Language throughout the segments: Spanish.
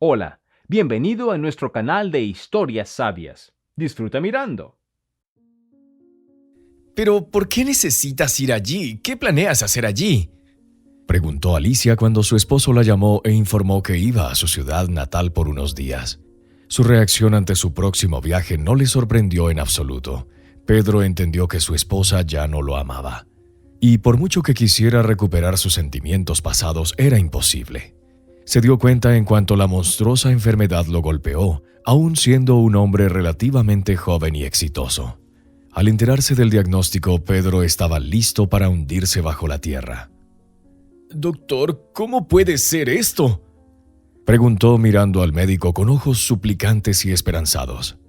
Hola, bienvenido a nuestro canal de historias sabias. Disfruta mirando. Pero, ¿por qué necesitas ir allí? ¿Qué planeas hacer allí?, preguntó Alicia cuando su esposo la llamó e informó que iba a su ciudad natal por unos días. Su reacción ante su próximo viaje no le sorprendió en absoluto. Pedro entendió que su esposa ya no lo amaba. Y por mucho que quisiera recuperar sus sentimientos pasados, era imposible. Se dio cuenta en cuanto la monstruosa enfermedad lo golpeó, aún siendo un hombre relativamente joven y exitoso. Al enterarse del diagnóstico, Pedro estaba listo para hundirse bajo la tierra. «Doctor, ¿cómo puede ser esto?», preguntó mirando al médico con ojos suplicantes y esperanzados.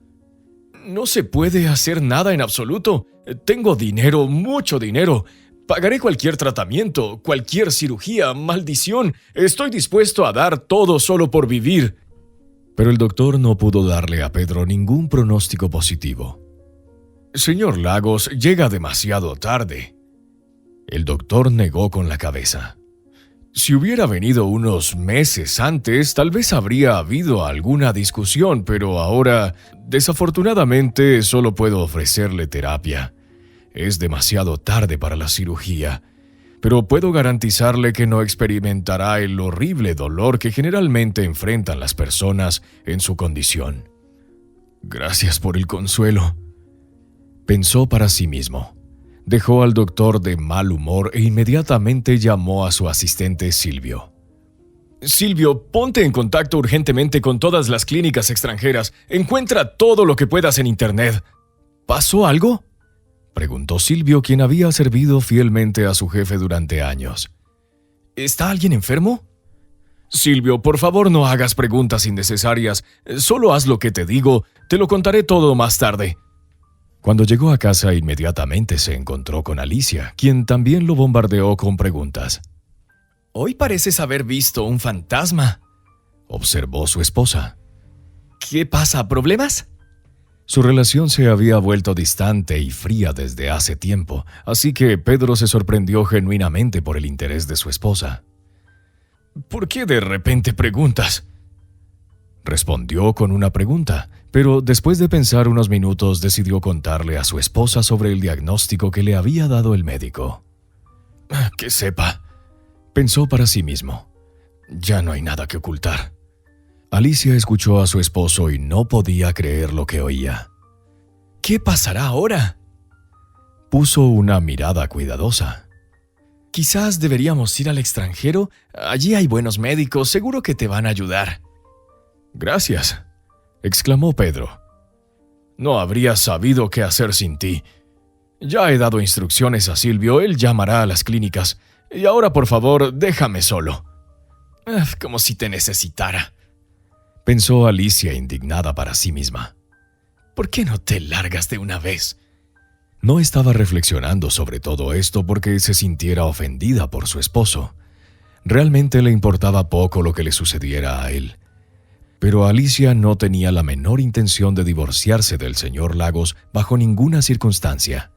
«No se puede hacer nada en absoluto. Tengo dinero, mucho dinero. Pagaré cualquier tratamiento, cualquier cirugía, maldición. Estoy dispuesto a dar todo solo por vivir». Pero el doctor no pudo darle a Pedro ningún pronóstico positivo. «Señor Lagos, llega demasiado tarde». El doctor negó con la cabeza. «Si hubiera venido unos meses antes, tal vez habría habido alguna discusión, pero ahora, desafortunadamente, solo puedo ofrecerle terapia. Es demasiado tarde para la cirugía, pero puedo garantizarle que no experimentará el horrible dolor que generalmente enfrentan las personas en su condición». «Gracias por el consuelo», pensó para sí mismo. Dejó al doctor de mal humor e inmediatamente llamó a su asistente Silvio. «Silvio, ponte en contacto urgentemente con todas las clínicas extranjeras. Encuentra todo lo que puedas en internet». «¿Pasó algo?», preguntó Silvio, quien había servido fielmente a su jefe durante años. «¿Está alguien enfermo?». «Silvio, por favor no hagas preguntas innecesarias. Solo haz lo que te digo. Te lo contaré todo más tarde». Cuando llegó a casa, inmediatamente se encontró con Alicia, quien también lo bombardeó con preguntas. «Hoy pareces haber visto un fantasma», observó su esposa. «¿Qué pasa? ¿Problemas?». Su relación se había vuelto distante y fría desde hace tiempo, así que Pedro se sorprendió genuinamente por el interés de su esposa. «¿Por qué de repente preguntas?», respondió con una pregunta, pero después de pensar unos minutos decidió contarle a su esposa sobre el diagnóstico que le había dado el médico. «Que sepa», pensó para sí mismo. «Ya no hay nada que ocultar». Alicia escuchó a su esposo y no podía creer lo que oía. «¿Qué pasará ahora?», puso una mirada cuidadosa. «Quizás deberíamos ir al extranjero. Allí hay buenos médicos, seguro que te van a ayudar». «Gracias», exclamó Pedro. «No habría sabido qué hacer sin ti. Ya he dado instrucciones a Silvio, él llamará a las clínicas. Y ahora, por favor, déjame solo». «Como si te necesitara», pensó Alicia indignada para sí misma. «¿Por qué no te largas de una vez?». No estaba reflexionando sobre todo esto porque se sintiera ofendida por su esposo. Realmente le importaba poco lo que le sucediera a él. Pero Alicia no tenía la menor intención de divorciarse del señor Lagos bajo ninguna circunstancia.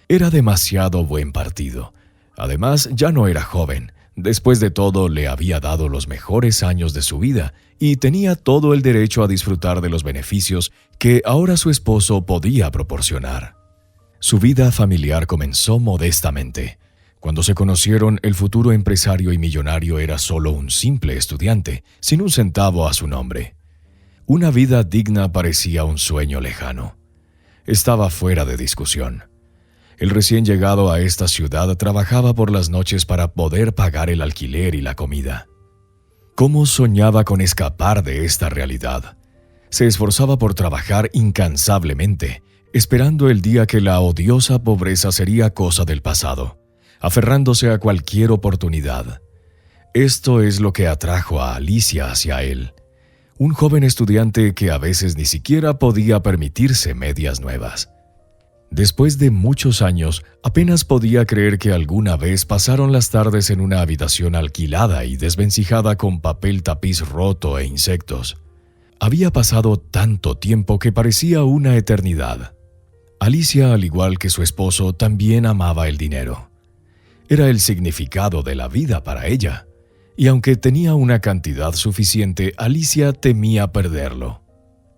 Era demasiado buen partido. Además, ya no era joven. Después de todo, le había dado los mejores años de su vida y tenía todo el derecho a disfrutar de los beneficios que ahora su esposo podía proporcionar. Su vida familiar comenzó modestamente. Cuando se conocieron, el futuro empresario y millonario era solo un simple estudiante, sin un centavo a su nombre. Una vida digna parecía un sueño lejano. Estaba fuera de discusión. El recién llegado a esta ciudad trabajaba por las noches para poder pagar el alquiler y la comida. ¿Cómo soñaba con escapar de esta realidad? Se esforzaba por trabajar incansablemente, esperando el día que la odiosa pobreza sería cosa del pasado, aferrándose a cualquier oportunidad. Esto es lo que atrajo a Alicia hacia él. Un joven estudiante que a veces ni siquiera podía permitirse medias nuevas. Después de muchos años, apenas podía creer que alguna vez pasaron las tardes en una habitación alquilada y desvencijada con papel tapiz roto e insectos. Había pasado tanto tiempo que parecía una eternidad. Alicia, al igual que su esposo, también amaba el dinero. Era el significado de la vida para ella. y aunque tenía una cantidad suficiente, Alicia temía perderlo.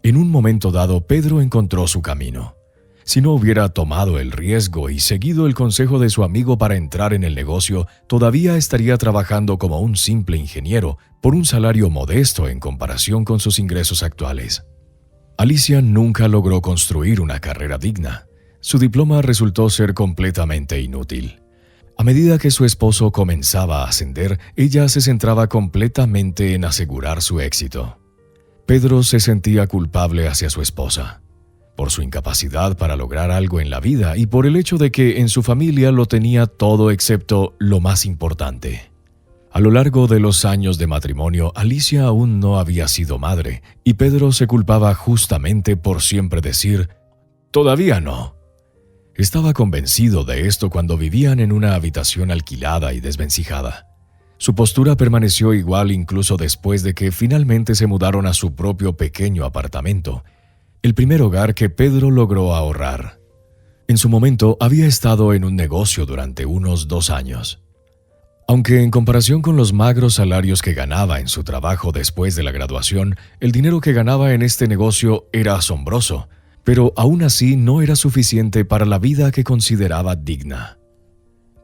En un momento dado, Pedro encontró su camino. Si no hubiera tomado el riesgo y seguido el consejo de su amigo para entrar en el negocio, todavía estaría trabajando como un simple ingeniero por un salario modesto en comparación con sus ingresos actuales. Alicia nunca logró construir una carrera digna. Su diploma resultó ser completamente inútil. A medida que su esposo comenzaba a ascender, ella se centraba completamente en asegurar su éxito. Pedro se sentía culpable hacia su esposa, por su incapacidad para lograr algo en la vida y por el hecho de que en su familia lo tenía todo excepto lo más importante. A lo largo de los años de matrimonio, Alicia aún no había sido madre, y Pedro se culpaba justamente por siempre decir, «Todavía no». Estaba convencido de esto cuando vivían en una habitación alquilada y desvencijada. Su postura permaneció igual incluso después de que finalmente se mudaron a su propio pequeño apartamento, el primer hogar que Pedro logró ahorrar. En su momento había estado en un negocio durante unos 2 años. Aunque en comparación con los magros salarios que ganaba en su trabajo después de la graduación, el dinero que ganaba en este negocio era asombroso, pero aún así no era suficiente para la vida que consideraba digna.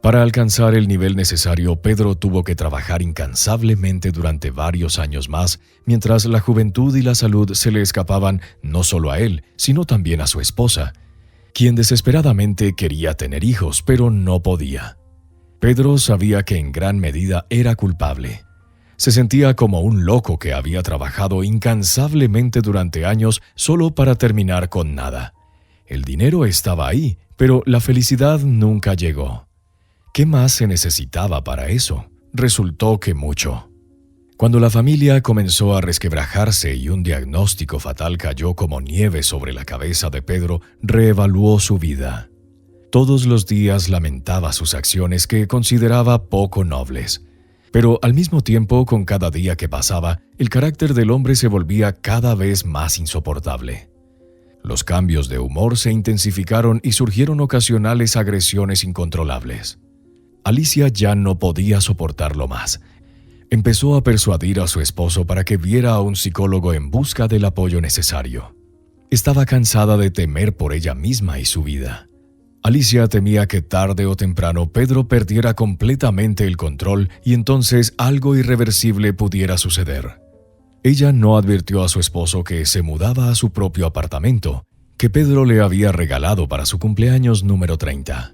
Para alcanzar el nivel necesario, Pedro tuvo que trabajar incansablemente durante varios años más, mientras la juventud y la salud se le escapaban no solo a él, sino también a su esposa, quien desesperadamente quería tener hijos, pero no podía. Pedro sabía que en gran medida era culpable. Se sentía como un loco que había trabajado incansablemente durante años solo para terminar con nada. El dinero estaba ahí, pero la felicidad nunca llegó. ¿Qué más se necesitaba para eso? Resultó que mucho. Cuando la familia comenzó a resquebrajarse y un diagnóstico fatal cayó como nieve sobre la cabeza de Pedro, reevaluó su vida. Todos los días lamentaba sus acciones que consideraba poco nobles. Pero al mismo tiempo, con cada día que pasaba, el carácter del hombre se volvía cada vez más insoportable. Los cambios de humor se intensificaron y surgieron ocasionales agresiones incontrolables. Alicia ya no podía soportarlo más. Empezó a persuadir a su esposo para que viera a un psicólogo en busca del apoyo necesario. Estaba cansada de temer por ella misma y su vida. Alicia temía que tarde o temprano Pedro perdiera completamente el control y entonces algo irreversible pudiera suceder. Ella no advirtió a su esposo que se mudaba a su propio apartamento, que Pedro le había regalado para su cumpleaños número 30.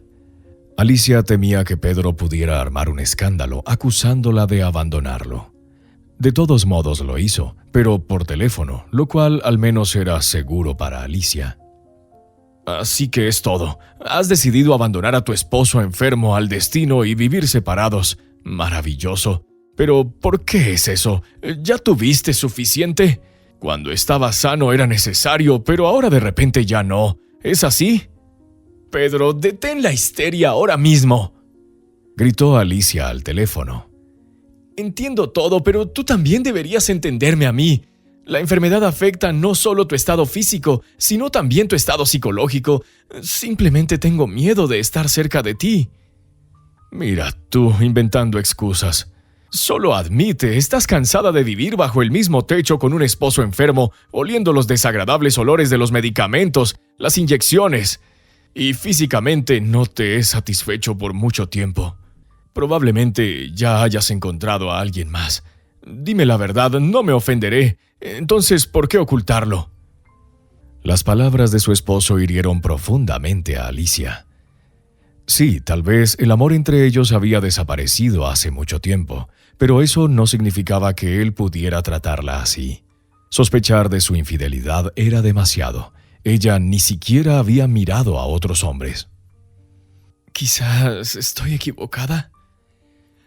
Alicia temía que Pedro pudiera armar un escándalo acusándola de abandonarlo. De todos modos lo hizo, pero por teléfono, lo cual al menos era seguro para Alicia. «Así que es todo. Has decidido abandonar a tu esposo enfermo al destino y vivir separados. Maravilloso. Pero ¿por qué es eso? ¿Ya tuviste suficiente? Cuando estaba sano era necesario, pero ahora de repente ya no. ¿Es así?» «Pedro, detén la histeria ahora mismo», gritó Alicia al teléfono. «Entiendo todo, pero tú también deberías entenderme a mí. La enfermedad afecta no solo tu estado físico, sino también tu estado psicológico. Simplemente tengo miedo de estar cerca de ti». «Mira, tú inventando excusas. Solo admite, estás cansada de vivir bajo el mismo techo con un esposo enfermo, oliendo los desagradables olores de los medicamentos, las inyecciones. Y físicamente no te es satisfecho por mucho tiempo. Probablemente ya hayas encontrado a alguien más. Dime la verdad, no me ofenderé. Entonces, ¿por qué ocultarlo?». Las palabras de su esposo hirieron profundamente a Alicia. Sí, tal vez el amor entre ellos había desaparecido hace mucho tiempo, pero eso no significaba que él pudiera tratarla así. Sospechar de su infidelidad era demasiado. Ella ni siquiera había mirado a otros hombres. «¿Quizás estoy equivocada?»,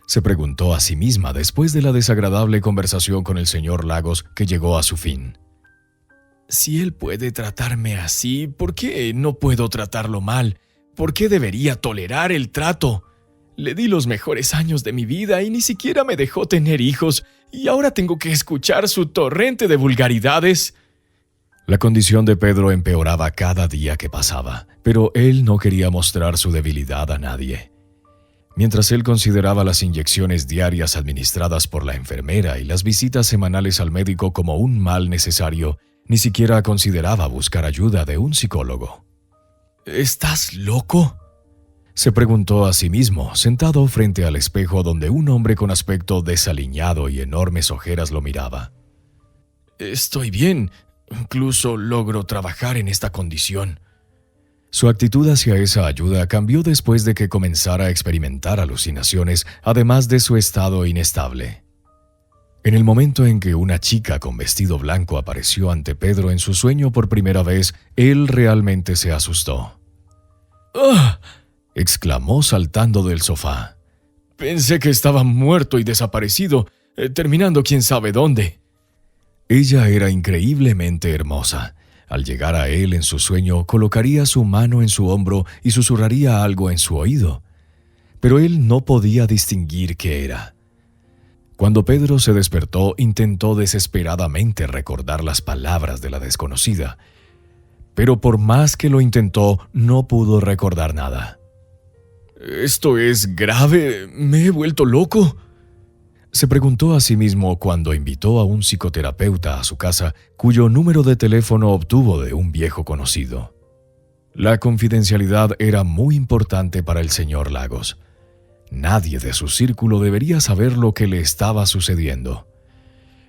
se preguntó a sí misma después de la desagradable conversación con el señor Lagos que llegó a su fin. «Si él puede tratarme así, ¿por qué no puedo tratarlo mal? ¿Por qué debería tolerar el trato? Le di los mejores años de mi vida y ni siquiera me dejó tener hijos, y ahora tengo que escuchar su torrente de vulgaridades». La condición de Pedro empeoraba cada día que pasaba, pero él no quería mostrar su debilidad a nadie. Mientras él consideraba las inyecciones diarias administradas por la enfermera y las visitas semanales al médico como un mal necesario, ni siquiera consideraba buscar ayuda de un psicólogo. ¿Estás loco?, se preguntó a sí mismo, sentado frente al espejo donde un hombre con aspecto desaliñado y enormes ojeras lo miraba. Estoy bien, incluso logro trabajar en esta condición. Su actitud hacia esa ayuda cambió después de que comenzara a experimentar alucinaciones, además de su estado inestable. En el momento en que una chica con vestido blanco apareció ante Pedro en su sueño por primera vez, él realmente se asustó. ¡Ah!, exclamó saltando del sofá. Pensé que estaba muerto y desaparecido, terminando quién sabe dónde. Ella era increíblemente hermosa. Al llegar a él en su sueño, colocaría su mano en su hombro y susurraría algo en su oído. Pero él no podía distinguir qué era. Cuando Pedro se despertó, intentó desesperadamente recordar las palabras de la desconocida. Pero por más que lo intentó, no pudo recordar nada. ¿Esto es grave? ¿Me he vuelto loco?, se preguntó a sí mismo cuando invitó a un psicoterapeuta a su casa, cuyo número de teléfono obtuvo de un viejo conocido. La confidencialidad era muy importante para el señor Lagos. Nadie de su círculo debería saber lo que le estaba sucediendo.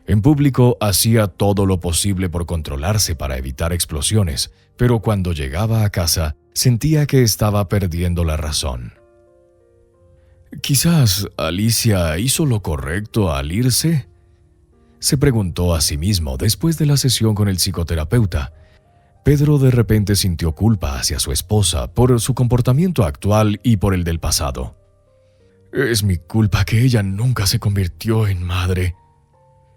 En público hacía todo lo posible por controlarse para evitar explosiones, pero cuando llegaba a casa sentía que estaba perdiendo la razón. ¿Quizás Alicia hizo lo correcto al irse?, se preguntó a sí mismo después de la sesión con el psicoterapeuta. Pedro de repente sintió culpa hacia su esposa por su comportamiento actual y por el del pasado. «Es mi culpa que ella nunca se convirtió en madre»,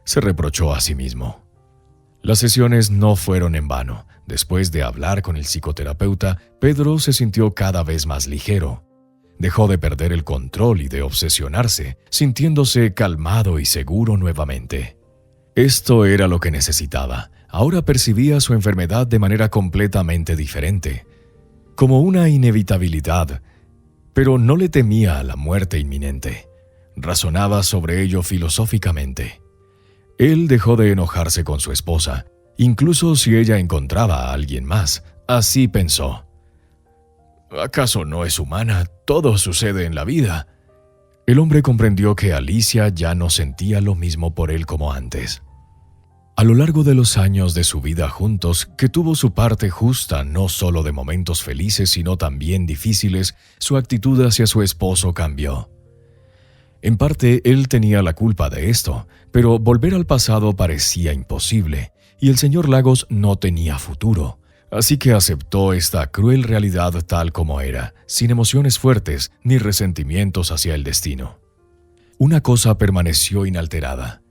se reprochó a sí mismo. Las sesiones no fueron en vano. Después de hablar con el psicoterapeuta, Pedro se sintió cada vez más ligero. Dejó de perder el control y de obsesionarse, sintiéndose calmado y seguro nuevamente. Esto era lo que necesitaba. Ahora percibía su enfermedad de manera completamente diferente, como una inevitabilidad, pero no le temía a la muerte inminente. Razonaba sobre ello filosóficamente. Él dejó de enojarse con su esposa, incluso si ella encontraba a alguien más. Así pensó. ¿Acaso no es humana? Todo sucede en la vida. El hombre comprendió que Alicia ya no sentía lo mismo por él como antes. A lo largo de los años de su vida juntos, que tuvo su parte justa no solo de momentos felices sino también difíciles, su actitud hacia su esposo cambió. En parte, él tenía la culpa de esto, pero volver al pasado parecía imposible, y el señor Lagos no tenía futuro. Así que aceptó esta cruel realidad tal como era, sin emociones fuertes ni resentimientos hacia el destino. Una cosa permaneció inalterada.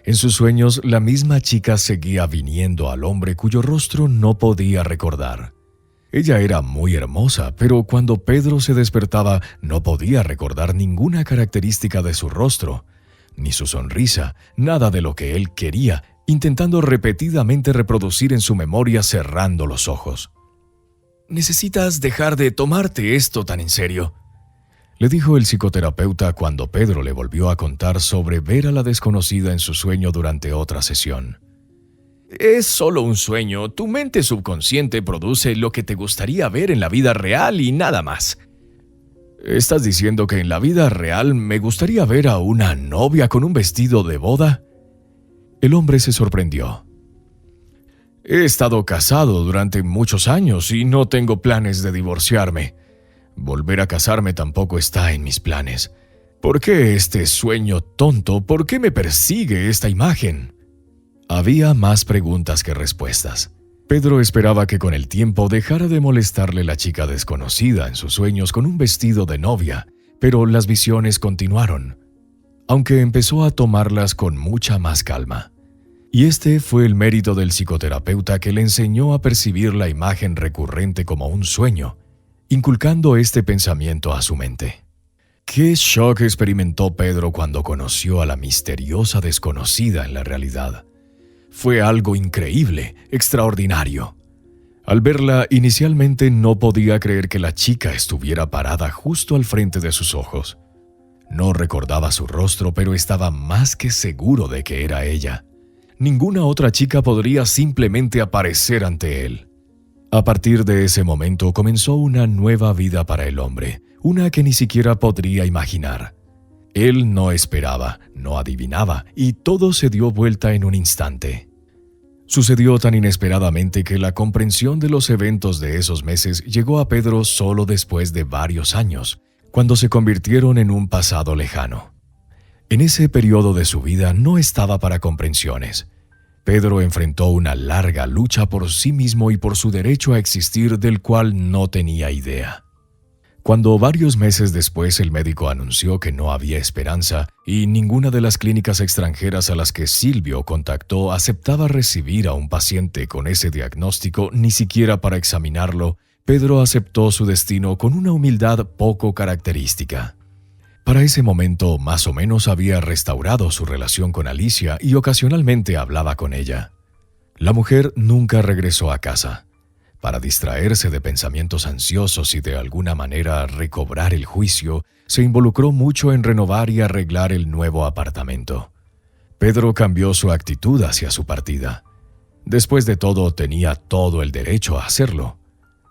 En sus sueños, la misma chica seguía viniendo al hombre cuyo rostro no podía recordar. Ella era muy hermosa, pero cuando Pedro se despertaba, no podía recordar ninguna característica de su rostro, ni su sonrisa, nada de lo que él quería, intentando repetidamente reproducir en su memoria cerrando los ojos. «Necesitas dejar de tomarte esto tan en serio», le dijo el psicoterapeuta cuando Pedro le volvió a contar sobre ver a la desconocida en su sueño durante otra sesión. «Es solo un sueño. Tu mente subconsciente produce lo que te gustaría ver en la vida real y nada más». ¿Estás diciendo que en la vida real me gustaría ver a una novia con un vestido de boda? El hombre se sorprendió. «He estado casado durante muchos años y no tengo planes de divorciarme. Volver a casarme tampoco está en mis planes. ¿Por qué este sueño tonto? ¿Por qué me persigue esta imagen?» Había más preguntas que respuestas. Pedro esperaba que con el tiempo dejara de molestarle la chica desconocida en sus sueños con un vestido de novia, pero las visiones continuaron, aunque empezó a tomarlas con mucha más calma. Y este fue el mérito del psicoterapeuta que le enseñó a percibir la imagen recurrente como un sueño, inculcando este pensamiento a su mente. ¿Qué shock experimentó Pedro cuando conoció a la misteriosa desconocida en la realidad? Fue algo increíble, extraordinario. Al verla, inicialmente no podía creer que la chica estuviera parada justo al frente de sus ojos. No recordaba su rostro, pero estaba más que seguro de que era ella. Ninguna otra chica podría simplemente aparecer ante él. A partir de ese momento comenzó una nueva vida para el hombre, una que ni siquiera podría imaginar. Él no esperaba, no adivinaba, y todo se dio vuelta en un instante. Sucedió tan inesperadamente que la comprensión de los eventos de esos meses llegó a Pedro solo después de varios años, cuando se convirtieron en un pasado lejano. En ese periodo de su vida no estaba para comprensiones. Pedro enfrentó una larga lucha por sí mismo y por su derecho a existir del cual no tenía idea. Cuando varios meses después el médico anunció que no había esperanza y ninguna de las clínicas extranjeras a las que Silvio contactó aceptaba recibir a un paciente con ese diagnóstico ni siquiera para examinarlo, Pedro aceptó su destino con una humildad poco característica. Para ese momento, más o menos había restaurado su relación con Alicia y ocasionalmente hablaba con ella. La mujer nunca regresó a casa. Para distraerse de pensamientos ansiosos y de alguna manera recobrar el juicio, se involucró mucho en renovar y arreglar el nuevo apartamento. Pedro cambió su actitud hacia su partida. Después de todo, tenía todo el derecho a hacerlo.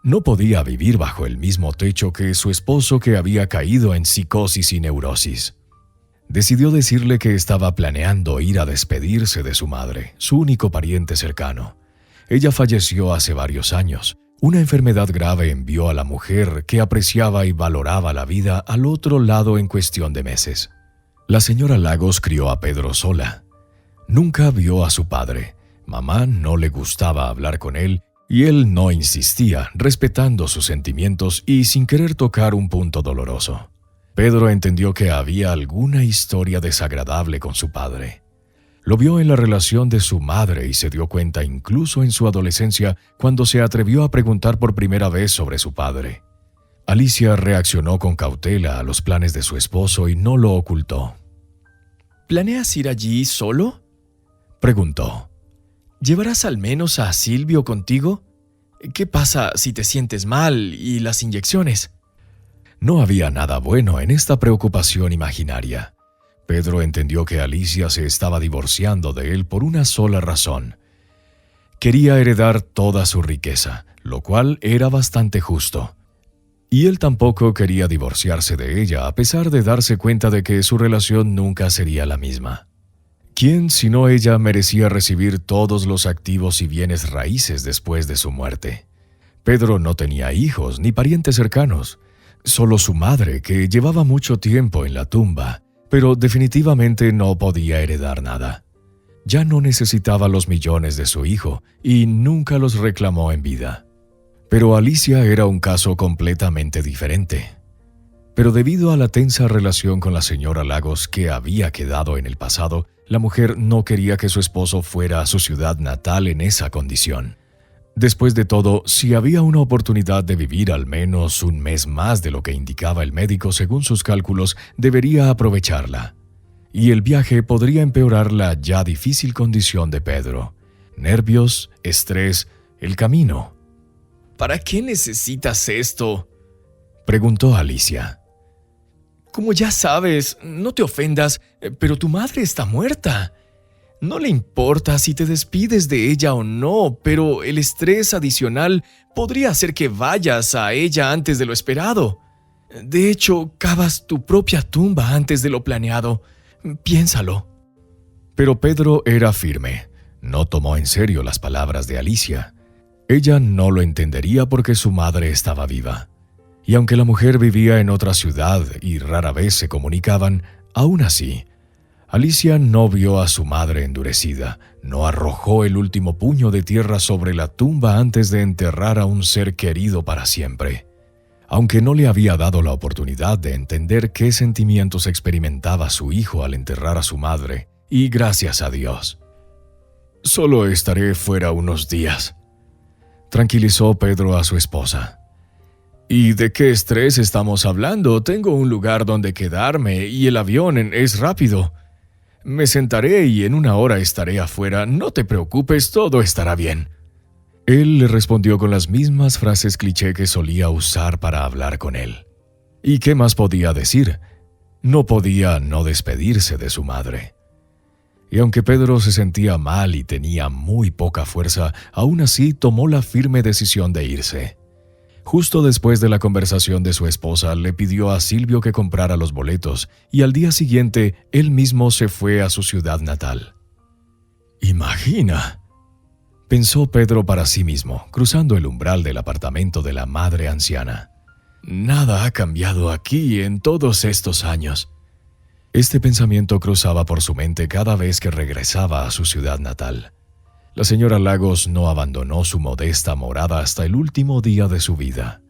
No podía vivir bajo el mismo techo que su esposo que había caído en psicosis y neurosis. Decidió decirle que estaba planeando ir a despedirse de su madre, su único pariente cercano. Ella falleció hace varios años. Una enfermedad grave envió a la mujer que apreciaba y valoraba la vida al otro lado en cuestión de meses. La señora Lagos crió a Pedro sola. Nunca vio a su padre. Mamá no le gustaba hablar con él y él no insistía, respetando sus sentimientos y sin querer tocar un punto doloroso. Pedro entendió que había alguna historia desagradable con su padre. Lo vio en la relación de su madre y se dio cuenta incluso en su adolescencia cuando se atrevió a preguntar por primera vez sobre su padre. Alicia reaccionó con cautela a los planes de su esposo y no lo ocultó. ¿Planeas ir allí solo?, preguntó. ¿Llevarás al menos a Silvio contigo? ¿Qué pasa si te sientes mal y las inyecciones? No había nada bueno en esta preocupación imaginaria. Pedro entendió que Alicia se estaba divorciando de él por una sola razón. Quería heredar toda su riqueza, lo cual era bastante justo. Y él tampoco quería divorciarse de ella, a pesar de darse cuenta de que su relación nunca sería la misma. ¿Quién, sino ella, merecía recibir todos los activos y bienes raíces después de su muerte? Pedro no tenía hijos ni parientes cercanos, solo su madre, que llevaba mucho tiempo en la tumba, pero definitivamente no podía heredar nada. Ya no necesitaba los millones de su hijo y nunca los reclamó en vida. Pero Alicia era un caso completamente diferente. Pero debido a la tensa relación con la señora Lagos que había quedado en el pasado, la mujer no quería que su esposo fuera a su ciudad natal en esa condición. Después de todo, si había una oportunidad de vivir al menos un mes más de lo que indicaba el médico según sus cálculos, debería aprovecharla. Y el viaje podría empeorar la ya difícil condición de Pedro. Nervios, estrés, el camino. ¿Para qué necesitas esto?, preguntó Alicia. Como ya sabes, no te ofendas, pero tu madre está muerta. No le importa si te despides de ella o no, pero el estrés adicional podría hacer que vayas a ella antes de lo esperado. De hecho, cavas tu propia tumba antes de lo planeado. Piénsalo. Pero Pedro era firme. No tomó en serio las palabras de Alicia. Ella no lo entendería porque su madre estaba viva. Y aunque la mujer vivía en otra ciudad y rara vez se comunicaban, aún así, Alicia no vio a su madre endurecida, no arrojó el último puño de tierra sobre la tumba antes de enterrar a un ser querido para siempre. Aunque no le había dado la oportunidad de entender qué sentimientos experimentaba su hijo al enterrar a su madre, y gracias a Dios. «Solo estaré fuera unos días», tranquilizó Pedro a su esposa. ¿Y de qué estrés estamos hablando? Tengo un lugar donde quedarme y el avión es rápido. Me sentaré y en una hora estaré afuera. No te preocupes, todo estará bien. Él le respondió con las mismas frases cliché que solía usar para hablar con él. ¿Y qué más podía decir? No podía no despedirse de su madre. Y aunque Pedro se sentía mal y tenía muy poca fuerza, aún así tomó la firme decisión de irse. Justo después de la conversación de su esposa, le pidió a Silvio que comprara los boletos y al día siguiente él mismo se fue a su ciudad natal. «Imagina», pensó Pedro para sí mismo, cruzando el umbral del apartamento de la madre anciana. «Nada ha cambiado aquí en todos estos años». Este pensamiento cruzaba por su mente cada vez que regresaba a su ciudad natal. La señora Lagos no abandonó su modesta morada hasta el último día de su vida.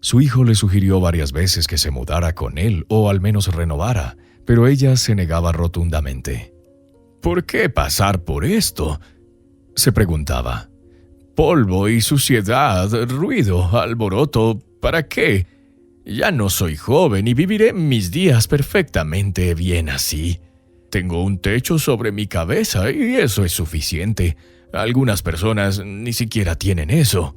Su hijo le sugirió varias veces que se mudara con él o al menos renovara, pero ella se negaba rotundamente. «¿Por qué pasar por esto?», se preguntaba. «Polvo y suciedad, ruido, alboroto, ¿para qué? Ya no soy joven y viviré mis días perfectamente bien así. Tengo un techo sobre mi cabeza y eso es suficiente. Algunas personas ni siquiera tienen eso».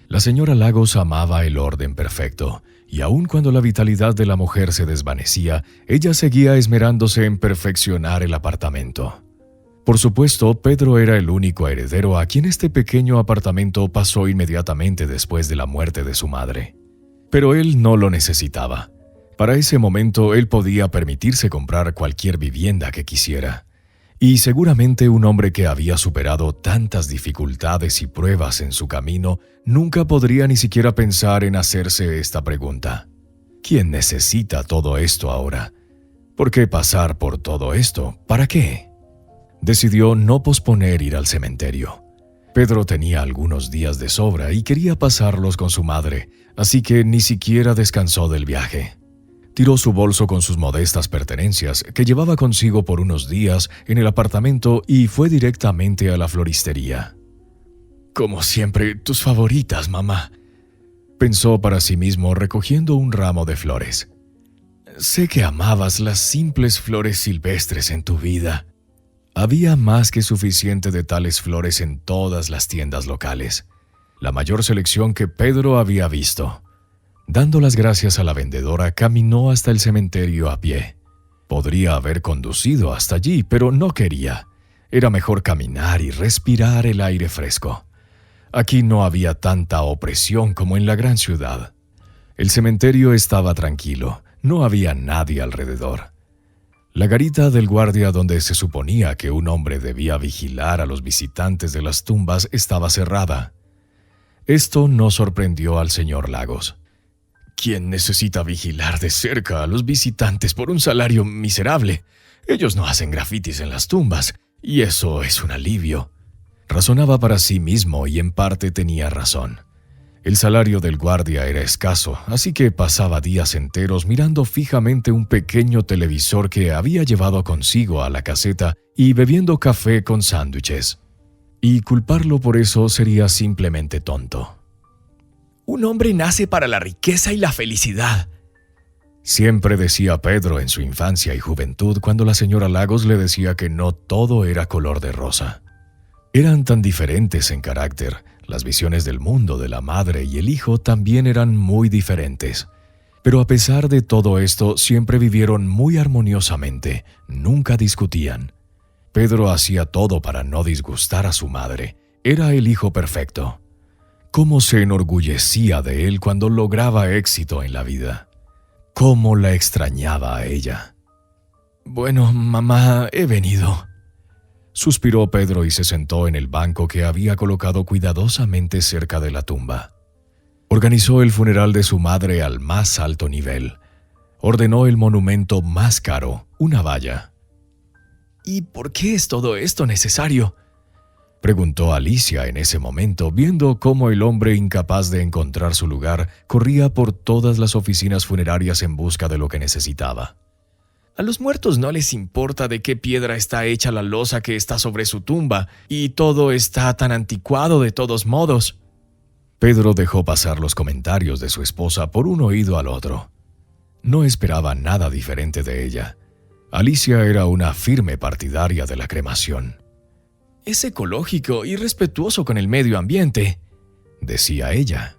La señora Lagos amaba el orden perfecto, y aun cuando la vitalidad de la mujer se desvanecía, ella seguía esmerándose en perfeccionar el apartamento. Por supuesto, Pedro era el único heredero a quien este pequeño apartamento pasó inmediatamente después de la muerte de su madre. Pero él no lo necesitaba. Para ese momento él podía permitirse comprar cualquier vivienda que quisiera. Y seguramente un hombre que había superado tantas dificultades y pruebas en su camino nunca podría ni siquiera pensar en hacerse esta pregunta. ¿Quién necesita todo esto ahora? ¿Por qué pasar por todo esto? ¿Para qué? Decidió no posponer ir al cementerio. Pedro tenía algunos días de sobra y quería pasarlos con su madre, así que ni siquiera descansó del viaje. Tiró su bolso con sus modestas pertenencias, que llevaba consigo por unos días, en el apartamento y fue directamente a la floristería. «Como siempre, tus favoritas, mamá», pensó para sí mismo recogiendo un ramo de flores. «Sé que amabas las simples flores silvestres en tu vida». Había más que suficiente de tales flores en todas las tiendas locales, la mayor selección que Pedro había visto. Dando las gracias a la vendedora, caminó hasta el cementerio a pie. Podría haber conducido hasta allí, pero no quería. Era mejor caminar y respirar el aire fresco. Aquí no había tanta opresión como en la gran ciudad. El cementerio estaba tranquilo, no había nadie alrededor. La garita del guardia donde se suponía que un hombre debía vigilar a los visitantes de las tumbas estaba cerrada. Esto no sorprendió al señor Lagos. ¿Quién necesita vigilar de cerca a los visitantes por un salario miserable? Ellos no hacen grafitis en las tumbas, y eso es un alivio. Razonaba para sí mismo y en parte tenía razón. El salario del guardia era escaso, así que pasaba días enteros mirando fijamente un pequeño televisor que había llevado consigo a la caseta y bebiendo café con sándwiches. Y culparlo por eso sería simplemente tonto. Un hombre nace para la riqueza y la felicidad, siempre decía Pedro en su infancia y juventud cuando la señora Lagos le decía que no todo era color de rosa. Eran tan diferentes en carácter. Las visiones del mundo de la madre y el hijo también eran muy diferentes. Pero a pesar de todo esto, siempre vivieron muy armoniosamente, nunca discutían. Pedro hacía todo para no disgustar a su madre. Era el hijo perfecto. Cómo se enorgullecía de él cuando lograba éxito en la vida. Cómo la extrañaba a ella. «Bueno, mamá, he venido», suspiró Pedro y se sentó en el banco que había colocado cuidadosamente cerca de la tumba. Organizó el funeral de su madre al más alto nivel. Ordenó el monumento más caro, una valla. «¿Y por qué es todo esto necesario?», preguntó Alicia en ese momento, viendo cómo el hombre incapaz de encontrar su lugar corría por todas las oficinas funerarias en busca de lo que necesitaba. «A los muertos no les importa de qué piedra está hecha la losa que está sobre su tumba, y todo está tan anticuado de todos modos». Pedro dejó pasar los comentarios de su esposa por un oído al otro. No esperaba nada diferente de ella. Alicia era una firme partidaria de la cremación. «Es ecológico y respetuoso con el medio ambiente», decía ella.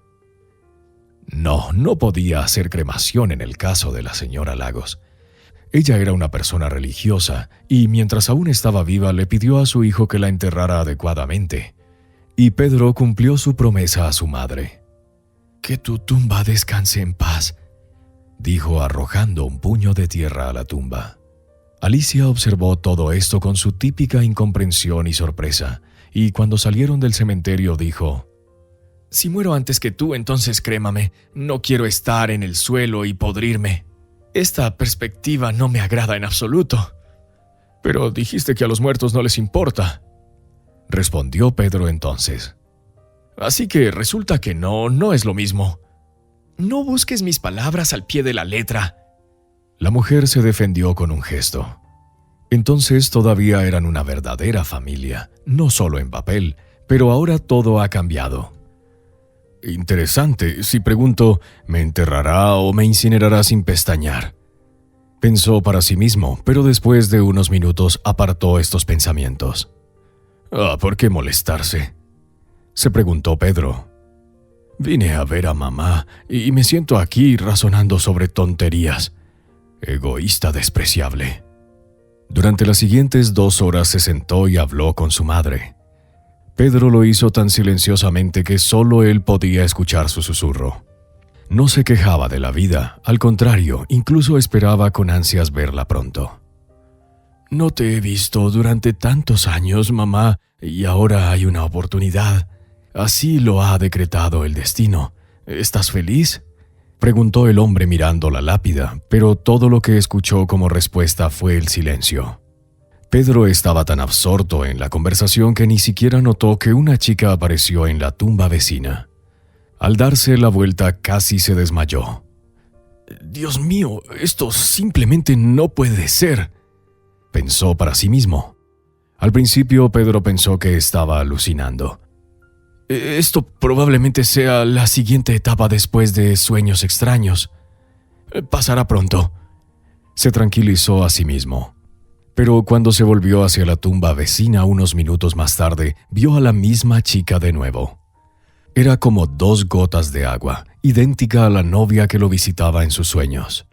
No podía hacer cremación en el caso de la señora Lagos. Ella era una persona religiosa y mientras aún estaba viva le pidió a su hijo que la enterrara adecuadamente. Y Pedro cumplió su promesa a su madre. «Que tu tumba descanse en paz», dijo arrojando un puño de tierra a la tumba. Alicia observó todo esto con su típica incomprensión y sorpresa, y cuando salieron del cementerio dijo: «Si muero antes que tú, entonces crémame, no quiero estar en el suelo y podrirme. Esta perspectiva no me agrada en absoluto». «Pero dijiste que a los muertos no les importa», respondió Pedro entonces. «Así que resulta que no es lo mismo. No busques mis palabras al pie de la letra». La mujer se defendió con un gesto. Entonces todavía eran una verdadera familia, no solo en papel, pero ahora todo ha cambiado. «Interesante, si pregunto, ¿me enterrará o me incinerará sin pestañear?», pensó para sí mismo, pero después de unos minutos apartó estos pensamientos. «¿Por qué molestarse?», se preguntó Pedro. «Vine a ver a mamá y me siento aquí razonando sobre tonterías. Egoísta despreciable». Durante las siguientes 2 horas se sentó y habló con su madre. Pedro lo hizo tan silenciosamente que solo él podía escuchar su susurro. No se quejaba de la vida, al contrario, incluso esperaba con ansias verla pronto. «No te he visto durante tantos años, mamá, y ahora hay una oportunidad. Así lo ha decretado el destino. ¿Estás feliz?», preguntó el hombre mirando la lápida, pero todo lo que escuchó como respuesta fue el silencio. Pedro estaba tan absorto en la conversación que ni siquiera notó que una chica apareció en la tumba vecina. Al darse la vuelta casi se desmayó. «Dios mío, esto simplemente no puede ser», pensó para sí mismo. Al principio Pedro pensó que estaba alucinando. «Esto probablemente sea la siguiente etapa después de sueños extraños. Pasará pronto», se tranquilizó a sí mismo. Pero cuando se volvió hacia la tumba vecina unos minutos más tarde, vio a la misma chica de nuevo. Era como 2 gotas de agua, idéntica a la novia que lo visitaba en sus sueños.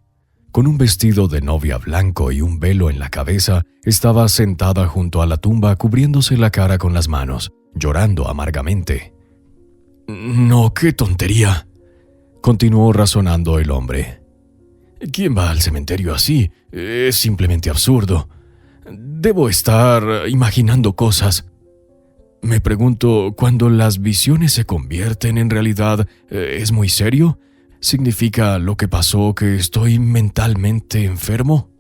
Con un vestido de novia blanco y un velo en la cabeza, estaba sentada junto a la tumba cubriéndose la cara con las manos, llorando amargamente. «No, qué tontería», continuó razonando el hombre. «¿Quién va al cementerio así? Es simplemente absurdo. Debo estar imaginando cosas. Me pregunto, ¿cuando las visiones se convierten en realidad, es muy serio? ¿Significa lo que pasó que estoy mentalmente enfermo?».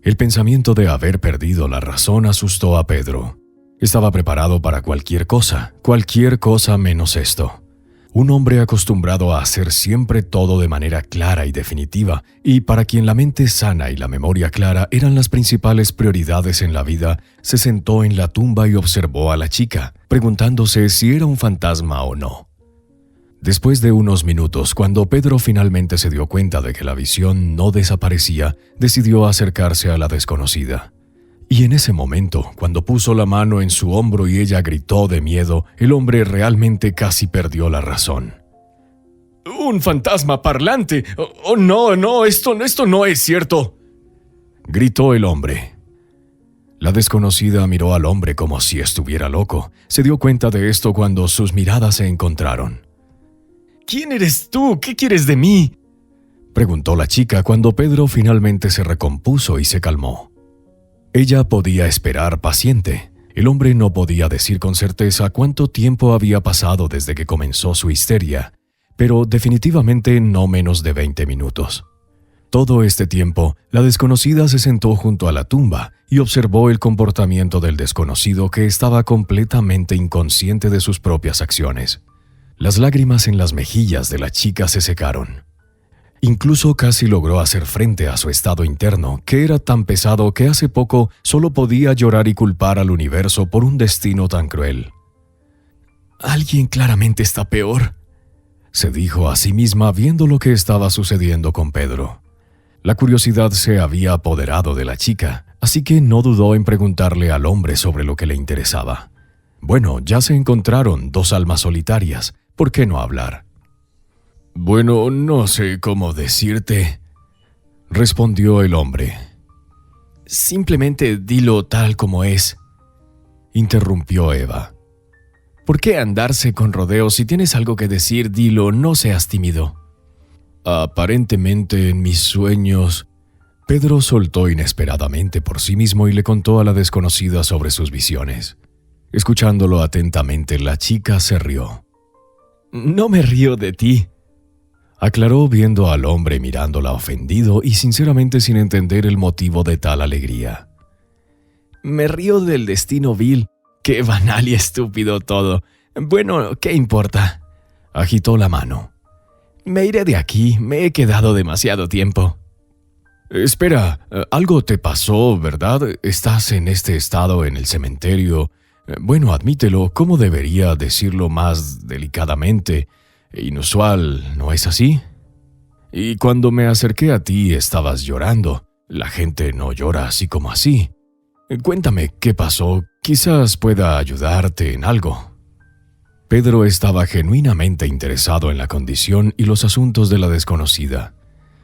El pensamiento de haber perdido la razón asustó a Pedro. Estaba preparado para cualquier cosa menos esto. Un hombre acostumbrado a hacer siempre todo de manera clara y definitiva, y para quien la mente sana y la memoria clara eran las principales prioridades en la vida, se sentó en la tumba y observó a la chica, preguntándose si era un fantasma o no. Después de unos minutos, cuando Pedro finalmente se dio cuenta de que la visión no desaparecía, decidió acercarse a la desconocida. Y en ese momento, cuando puso la mano en su hombro y ella gritó de miedo, el hombre realmente casi perdió la razón. «¡Un fantasma parlante! ¡Oh, no! Esto no es cierto!», gritó el hombre. La desconocida miró al hombre como si estuviera loco. Se dio cuenta de esto cuando sus miradas se encontraron. «¿Quién eres tú? ¿Qué quieres de mí?», preguntó la chica cuando Pedro finalmente se recompuso y se calmó. Ella podía esperar paciente. El hombre no podía decir con certeza cuánto tiempo había pasado desde que comenzó su histeria, pero definitivamente no menos de 20 minutos. Todo este tiempo, la desconocida se sentó junto a la tumba y observó el comportamiento del desconocido, que estaba completamente inconsciente de sus propias acciones. Las lágrimas en las mejillas de la chica se secaron. Incluso casi logró hacer frente a su estado interno, que era tan pesado que hace poco solo podía llorar y culpar al universo por un destino tan cruel. «Alguien claramente está peor», se dijo a sí misma viendo lo que estaba sucediendo con Pedro. La curiosidad se había apoderado de la chica, así que no dudó en preguntarle al hombre sobre lo que le interesaba. Bueno, ya se encontraron 2 almas solitarias, ¿por qué no hablar? «Bueno, no sé cómo decirte», respondió el hombre. Simplemente dilo tal como es, interrumpió Eva. ¿Por qué andarse con rodeos? Si tienes algo que decir, dilo, no seas tímido. Aparentemente en mis sueños, Pedro soltó inesperadamente por sí mismo y le contó a la desconocida sobre sus visiones. Escuchándolo atentamente, la chica se rió. No me río de ti, aclaró viendo al hombre mirándola ofendido y sinceramente sin entender el motivo de tal alegría. Me río del destino vil. Qué banal y estúpido todo. Bueno, ¿qué importa? Agitó la mano. Me iré de aquí, me he quedado demasiado tiempo. Espera, algo te pasó, ¿verdad? Estás en este estado en el cementerio. Bueno, admítelo, ¿cómo debería decirlo más delicadamente? Inusual, ¿no es así? Y cuando me acerqué a ti estabas llorando. La gente no llora así como así. Cuéntame qué pasó, quizás pueda ayudarte en algo. Pedro estaba genuinamente interesado en la condición y los asuntos de la desconocida.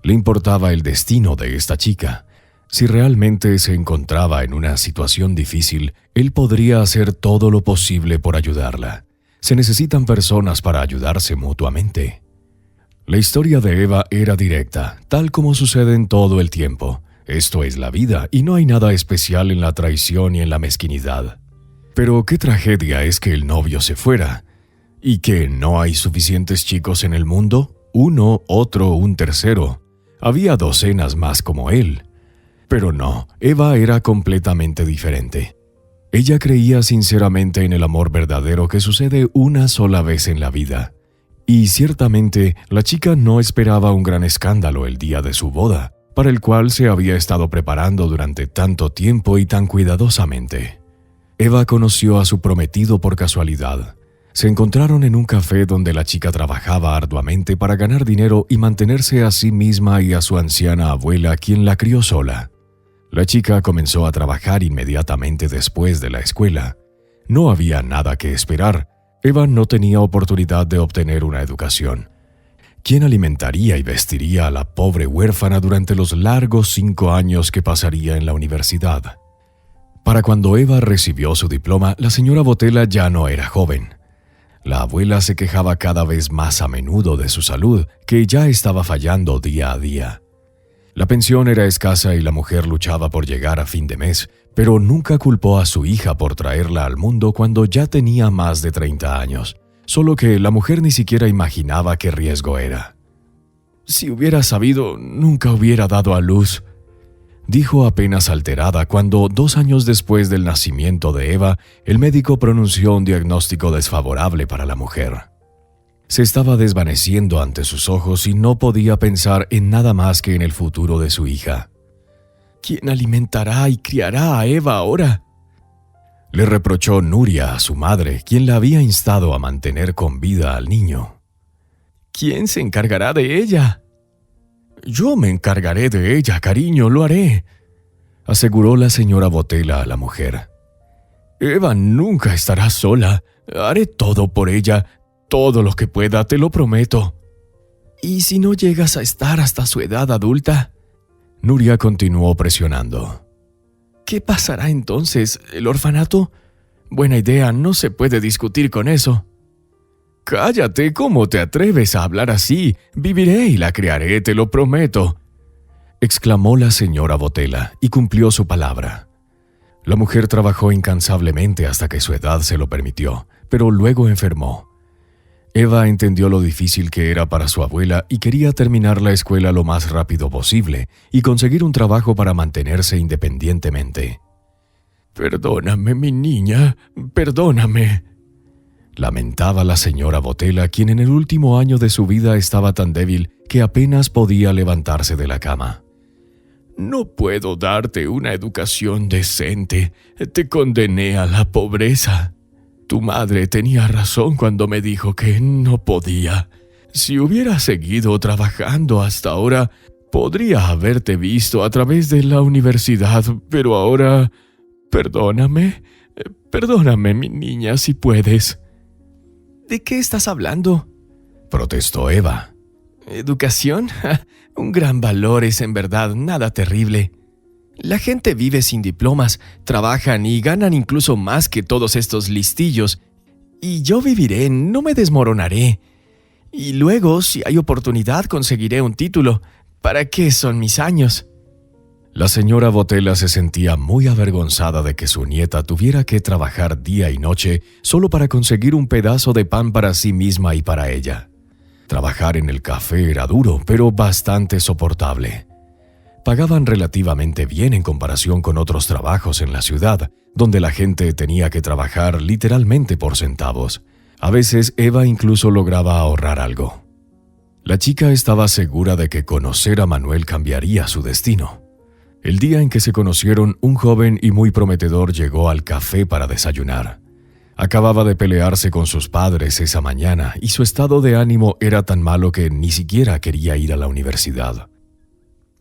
Le importaba el destino de esta chica. Si realmente se encontraba en una situación difícil, él podría hacer todo lo posible por ayudarla. Se necesitan personas para ayudarse mutuamente. La historia de Eva era directa, tal como sucede en todo el tiempo. Esto es la vida y no hay nada especial en la traición y en la mezquinidad. Pero qué tragedia es que el novio se fuera. ¿Y que no hay suficientes chicos en el mundo? Uno, otro, un tercero. Había docenas más como él. Pero no, Eva era completamente diferente. Ella creía sinceramente en el amor verdadero que sucede una sola vez en la vida. Y ciertamente, la chica no esperaba un gran escándalo el día de su boda, para el cual se había estado preparando durante tanto tiempo y tan cuidadosamente. Eva conoció a su prometido por casualidad. Se encontraron en un café donde la chica trabajaba arduamente para ganar dinero y mantenerse a sí misma y a su anciana abuela, quien la crió sola. La chica comenzó a trabajar inmediatamente después de la escuela. No había nada que esperar. Eva no tenía oportunidad de obtener una educación. ¿Quién alimentaría y vestiría a la pobre huérfana durante los largos 5 años que pasaría en la universidad? Para cuando Eva recibió su diploma, la señora Botella ya no era joven. La abuela se quejaba cada vez más a menudo de su salud, que ya estaba fallando día a día. La pensión era escasa y la mujer luchaba por llegar a fin de mes, pero nunca culpó a su hija por traerla al mundo cuando ya tenía más de 30 años. Solo que la mujer ni siquiera imaginaba qué riesgo era. Si hubiera sabido, nunca hubiera dado a luz, dijo apenas alterada cuando 2 años después del nacimiento de Eva, el médico pronunció un diagnóstico desfavorable para la mujer. Se estaba desvaneciendo ante sus ojos y no podía pensar en nada más que en el futuro de su hija. ¿Quién alimentará y criará a Eva ahora?, le reprochó Nuria a su madre, quien la había instado a mantener con vida al niño. ¿Quién se encargará de ella? Yo me encargaré de ella, cariño, lo haré, aseguró la señora Botella a la mujer. Eva nunca estará sola. Haré todo por ella, todo lo que pueda, te lo prometo. ¿Y si no llegas a estar hasta su edad adulta? Nuria continuó presionando. ¿Qué pasará entonces? ¿El orfanato? Buena idea, no se puede discutir con eso. Cállate, ¿cómo te atreves a hablar así? Viviré y la criaré, te lo prometo, exclamó la señora Botella y cumplió su palabra. La mujer trabajó incansablemente hasta que su edad se lo permitió, pero luego enfermó. Eva entendió lo difícil que era para su abuela y quería terminar la escuela lo más rápido posible y conseguir un trabajo para mantenerse independientemente. «Perdóname, mi niña, perdóname», lamentaba la señora Botella, quien en el último año de su vida estaba tan débil que apenas podía levantarse de la cama. «No puedo darte una educación decente. Te condené a la pobreza. Tu madre tenía razón cuando me dijo que no podía. Si hubiera seguido trabajando hasta ahora, podría haberte visto a través de la universidad, pero ahora... Perdóname, mi niña, si puedes». «¿De qué estás hablando?», protestó Eva. ¿Educación? Un gran valor es en verdad nada terrible. La gente vive sin diplomas, trabajan y ganan incluso más que todos estos listillos. Y yo viviré, no me desmoronaré. Y luego, si hay oportunidad, conseguiré un título. ¿Para qué son mis años? La señora Botella se sentía muy avergonzada de que su nieta tuviera que trabajar día y noche solo para conseguir un pedazo de pan para sí misma y para ella. Trabajar en el café era duro, pero bastante soportable. Pagaban relativamente bien en comparación con otros trabajos en la ciudad, donde la gente tenía que trabajar literalmente por centavos. A veces Eva incluso lograba ahorrar algo. La chica estaba segura de que conocer a Manuel cambiaría su destino. El día en que se conocieron, un joven y muy prometedor llegó al café para desayunar. Acababa de pelearse con sus padres esa mañana y su estado de ánimo era tan malo que ni siquiera quería ir a la universidad.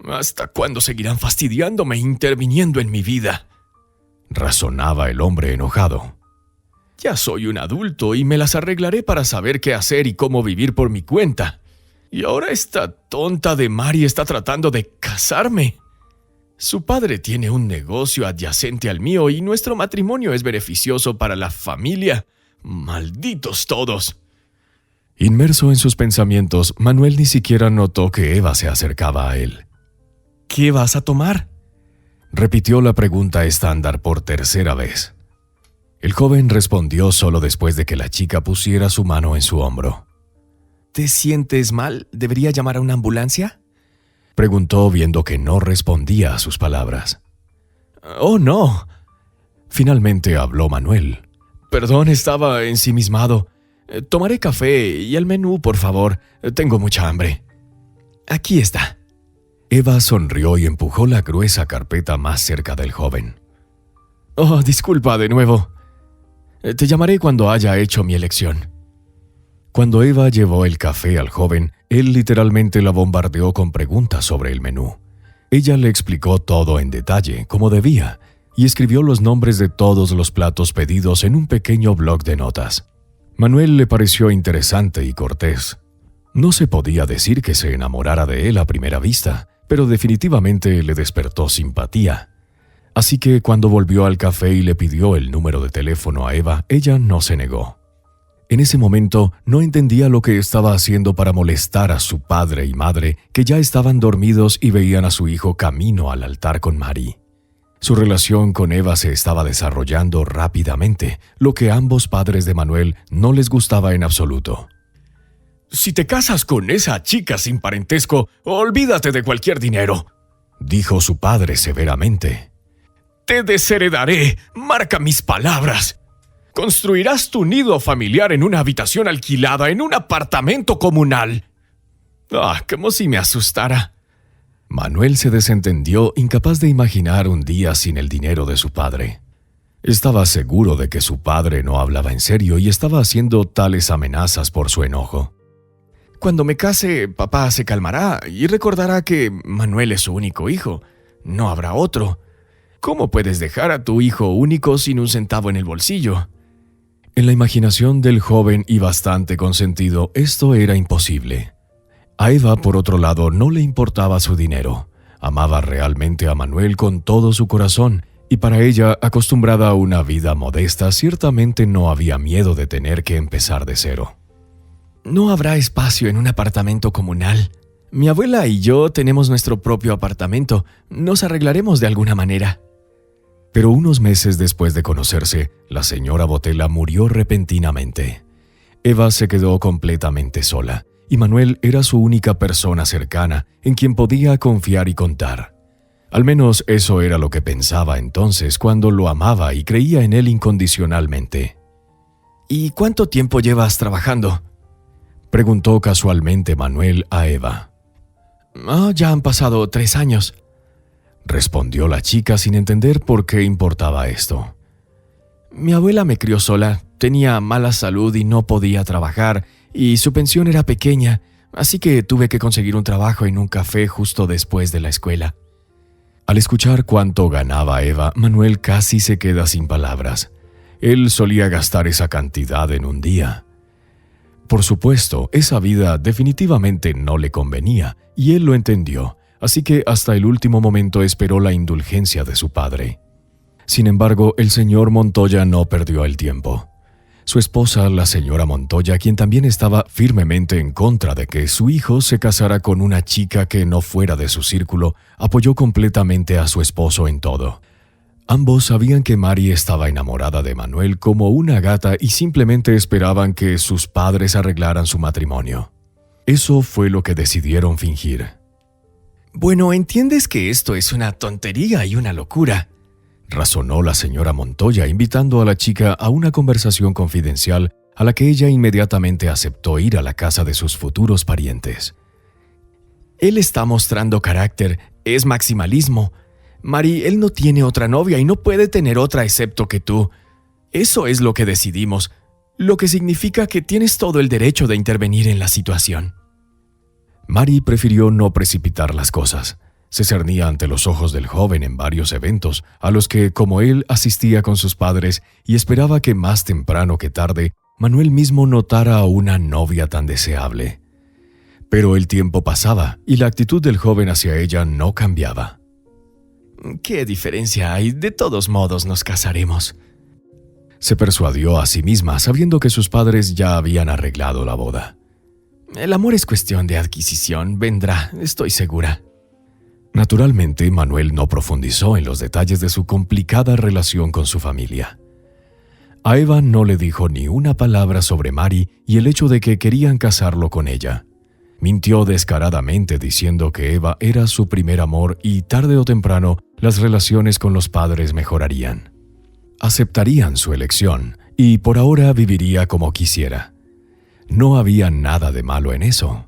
¿Hasta cuándo seguirán fastidiándome e interviniendo en mi vida?, razonaba el hombre enojado. Ya soy un adulto y me las arreglaré para saber qué hacer y cómo vivir por mi cuenta. Y ahora esta tonta de Mari está tratando de casarme. Su padre tiene un negocio adyacente al mío y nuestro matrimonio es beneficioso para la familia. ¡Malditos todos! Inmerso en sus pensamientos, Manuel ni siquiera notó que Eva se acercaba a él. ¿Qué vas a tomar?, repitió la pregunta estándar por tercera vez. El joven respondió solo después de que la chica pusiera su mano en su hombro. ¿Te sientes mal? ¿Debería llamar a una ambulancia?, preguntó viendo que no respondía a sus palabras. «Oh, no». Finalmente habló Manuel. «Perdón, estaba ensimismado. Tomaré café y el menú, por favor. Tengo mucha hambre». «Aquí está». Eva sonrió y empujó la gruesa carpeta más cerca del joven. «Oh, disculpa de nuevo. Te llamaré cuando haya hecho mi elección». Cuando Eva llevó el café al joven, él literalmente la bombardeó con preguntas sobre el menú. Ella le explicó todo en detalle, como debía, y escribió los nombres de todos los platos pedidos en un pequeño bloc de notas. Manuel le pareció interesante y cortés. No se podía decir que se enamorara de él a primera vista, pero definitivamente le despertó simpatía. Así que cuando volvió al café y le pidió el número de teléfono a Eva, ella no se negó. En ese momento no entendía lo que estaba haciendo para molestar a su padre y madre, que ya estaban dormidos y veían a su hijo camino al altar con Mari. Su relación con Eva se estaba desarrollando rápidamente, lo que a ambos padres de Manuel no les gustaba en absoluto. «Si te casas con esa chica sin parentesco, olvídate de cualquier dinero», dijo su padre severamente. «Te desheredaré, marca mis palabras. Construirás tu nido familiar en una habitación alquilada en un apartamento comunal». «Ah, como si me asustara». Manuel se desentendió, incapaz de imaginar un día sin el dinero de su padre. Estaba seguro de que su padre no hablaba en serio y estaba haciendo tales amenazas por su enojo. «Cuando me case, papá se calmará y recordará que Manuel es su único hijo. No habrá otro. ¿Cómo puedes dejar a tu hijo único sin un centavo en el bolsillo?». En la imaginación del joven y bastante consentido, esto era imposible. A Eva, por otro lado, no le importaba su dinero. Amaba realmente a Manuel con todo su corazón, y para ella, acostumbrada a una vida modesta, ciertamente no había miedo de tener que empezar de cero. «No habrá espacio en un apartamento comunal. Mi abuela y yo tenemos nuestro propio apartamento. Nos arreglaremos de alguna manera». Pero unos meses después de conocerse, la señora Botella murió repentinamente. Eva se quedó completamente sola, y Manuel era su única persona cercana en quien podía confiar y contar. Al menos eso era lo que pensaba entonces cuando lo amaba y creía en él incondicionalmente. «¿Y cuánto tiempo llevas trabajando?», preguntó casualmente Manuel a Eva. «Ya han pasado 3 años», respondió la chica sin entender por qué importaba esto. «Mi abuela me crió sola, tenía mala salud y no podía trabajar, y su pensión era pequeña, así que tuve que conseguir un trabajo en un café justo después de la escuela». Al escuchar cuánto ganaba Eva, Manuel casi se queda sin palabras. Él solía gastar esa cantidad en un día. Por supuesto, esa vida definitivamente no le convenía, y él lo entendió, así que hasta el último momento esperó la indulgencia de su padre. Sin embargo, el señor Montoya no perdió el tiempo. Su esposa, la señora Montoya, quien también estaba firmemente en contra de que su hijo se casara con una chica que no fuera de su círculo, apoyó completamente a su esposo en todo. Ambos sabían que Mary estaba enamorada de Manuel como una gata y simplemente esperaban que sus padres arreglaran su matrimonio. Eso fue lo que decidieron fingir. Bueno, entiendes que esto es una tontería y una locura, razonó la señora Montoya, invitando a la chica a una conversación confidencial a la que ella inmediatamente aceptó ir a la casa de sus futuros parientes. Él está mostrando carácter, es maximalismo. Mary, él no tiene otra novia y no puede tener otra excepto que tú. Eso es lo que decidimos, lo que significa que tienes todo el derecho de intervenir en la situación. Mary prefirió no precipitar las cosas. Se cernía ante los ojos del joven en varios eventos, a los que, como él, asistía con sus padres y esperaba que más temprano que tarde, Manuel mismo notara a una novia tan deseable. Pero el tiempo pasaba y la actitud del joven hacia ella no cambiaba. ¿Qué diferencia hay? De todos modos nos casaremos. Se persuadió a sí misma, sabiendo que sus padres ya habían arreglado la boda. El amor es cuestión de adquisición, vendrá, estoy segura. Naturalmente, Manuel no profundizó en los detalles de su complicada relación con su familia. A Eva no le dijo ni una palabra sobre Mary y el hecho de que querían casarlo con ella. Mintió descaradamente diciendo que Eva era su primer amor y tarde o temprano las relaciones con los padres mejorarían. Aceptarían su elección y por ahora viviría como quisiera. No había nada de malo en eso.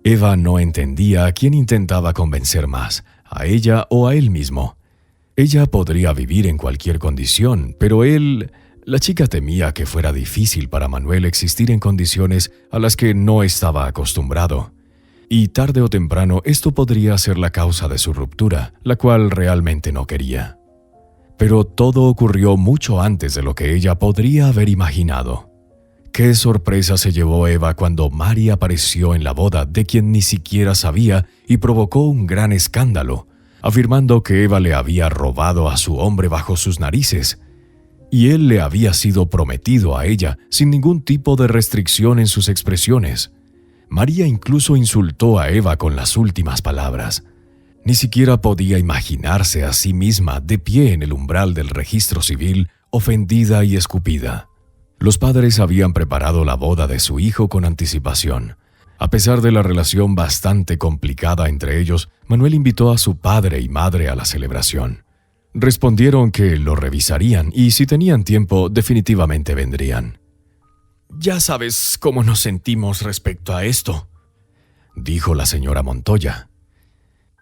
Eva no entendía a quién intentaba convencer más, a ella o a él mismo. Ella podría vivir en cualquier condición, pero él... La chica temía que fuera difícil para Manuel existir en condiciones a las que no estaba acostumbrado. Y tarde o temprano esto podría ser la causa de su ruptura, la cual realmente no quería. Pero todo ocurrió mucho antes de lo que ella podría haber imaginado. Qué sorpresa se llevó Eva cuando Mary apareció en la boda de quien ni siquiera sabía y provocó un gran escándalo, afirmando que Eva le había robado a su hombre bajo sus narices, y él le había sido prometido a ella sin ningún tipo de restricción en sus expresiones. María incluso insultó a Eva con las últimas palabras. Ni siquiera podía imaginarse a sí misma de pie en el umbral del registro civil, ofendida y escupida. Los padres habían preparado la boda de su hijo con anticipación. A pesar de la relación bastante complicada entre ellos, Manuel invitó a su padre y madre a la celebración. Respondieron que lo revisarían y si tenían tiempo, definitivamente vendrían. «Ya sabes cómo nos sentimos respecto a esto», dijo la señora Montoya.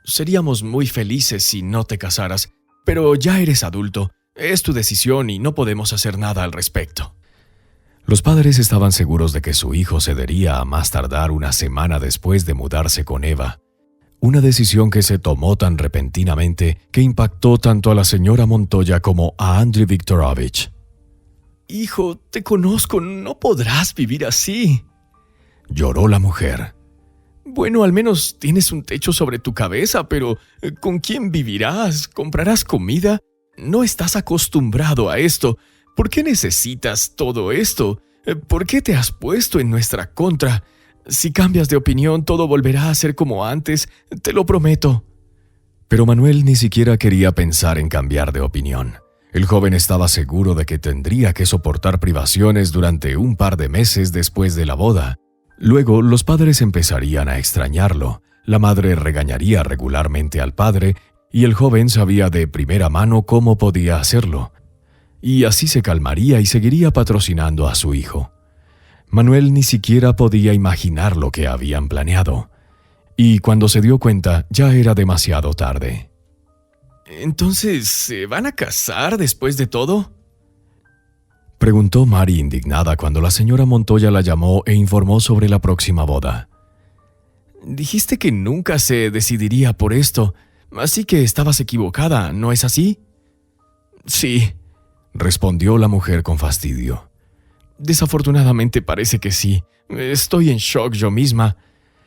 «Seríamos muy felices si no te casaras, pero ya eres adulto, es tu decisión y no podemos hacer nada al respecto». Los padres estaban seguros de que su hijo cedería a más tardar una semana después de mudarse con Eva. Una decisión que se tomó tan repentinamente que impactó tanto a la señora Montoya como a Andrei Viktorovich. «Hijo, te conozco, no podrás vivir así», lloró la mujer. «Bueno, al menos tienes un techo sobre tu cabeza, pero ¿con quién vivirás? ¿Comprarás comida? No estás acostumbrado a esto. ¿Por qué necesitas todo esto? ¿Por qué te has puesto en nuestra contra? Si cambias de opinión, todo volverá a ser como antes, te lo prometo». Pero Manuel ni siquiera quería pensar en cambiar de opinión. El joven estaba seguro de que tendría que soportar privaciones durante un par de meses después de la boda. Luego, los padres empezarían a extrañarlo, la madre regañaría regularmente al padre y el joven sabía de primera mano cómo podía hacerlo. Y así se calmaría y seguiría patrocinando a su hijo. Manuel ni siquiera podía imaginar lo que habían planeado. Y cuando se dio cuenta, ya era demasiado tarde. «¿Entonces se van a casar después de todo?», preguntó Mary indignada cuando la señora Montoya la llamó e informó sobre la próxima boda. «Dijiste que nunca se decidiría por esto, así que estabas equivocada, ¿no es así?» «Sí», respondió la mujer con fastidio. Desafortunadamente parece que sí. Estoy en shock yo misma.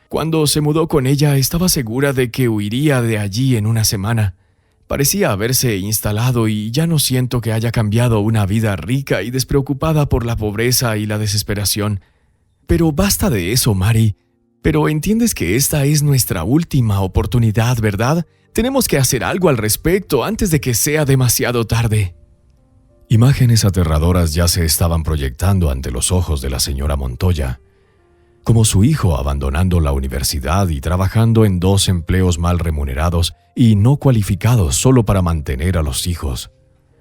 Cuando se mudó con ella, estaba segura de que huiría de allí en una semana. Parecía haberse instalado y ya no siento que haya cambiado una vida rica y despreocupada por la pobreza y la desesperación. Pero basta de eso, Mari. Pero entiendes que esta es nuestra última oportunidad, ¿verdad? Tenemos que hacer algo al respecto antes de que sea demasiado tarde. Imágenes aterradoras ya se estaban proyectando ante los ojos de la señora Montoya, como su hijo abandonando la universidad y trabajando en 2 empleos mal remunerados y no cualificados solo para mantener a los hijos.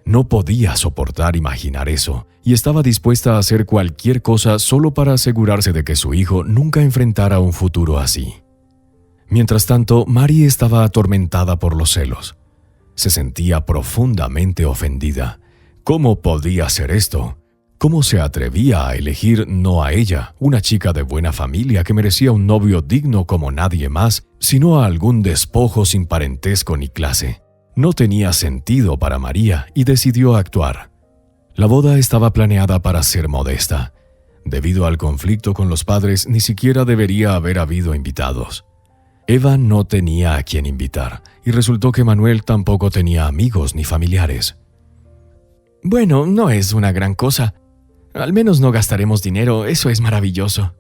No podía soportar imaginar eso y estaba dispuesta a hacer cualquier cosa solo para asegurarse de que su hijo nunca enfrentara un futuro así. Mientras tanto, Mari estaba atormentada por los celos. Se sentía profundamente ofendida. ¿Cómo podía hacer esto? ¿Cómo se atrevía a elegir no a ella, una chica de buena familia que merecía un novio digno como nadie más, sino a algún despojo sin parentesco ni clase? No tenía sentido para María y decidió actuar. La boda estaba planeada para ser modesta. Debido al conflicto con los padres, ni siquiera debería haber habido invitados. Eva no tenía a quien invitar, y resultó que Manuel tampoco tenía amigos ni familiares. Bueno, no es una gran cosa. Al menos no gastaremos dinero, eso es maravilloso,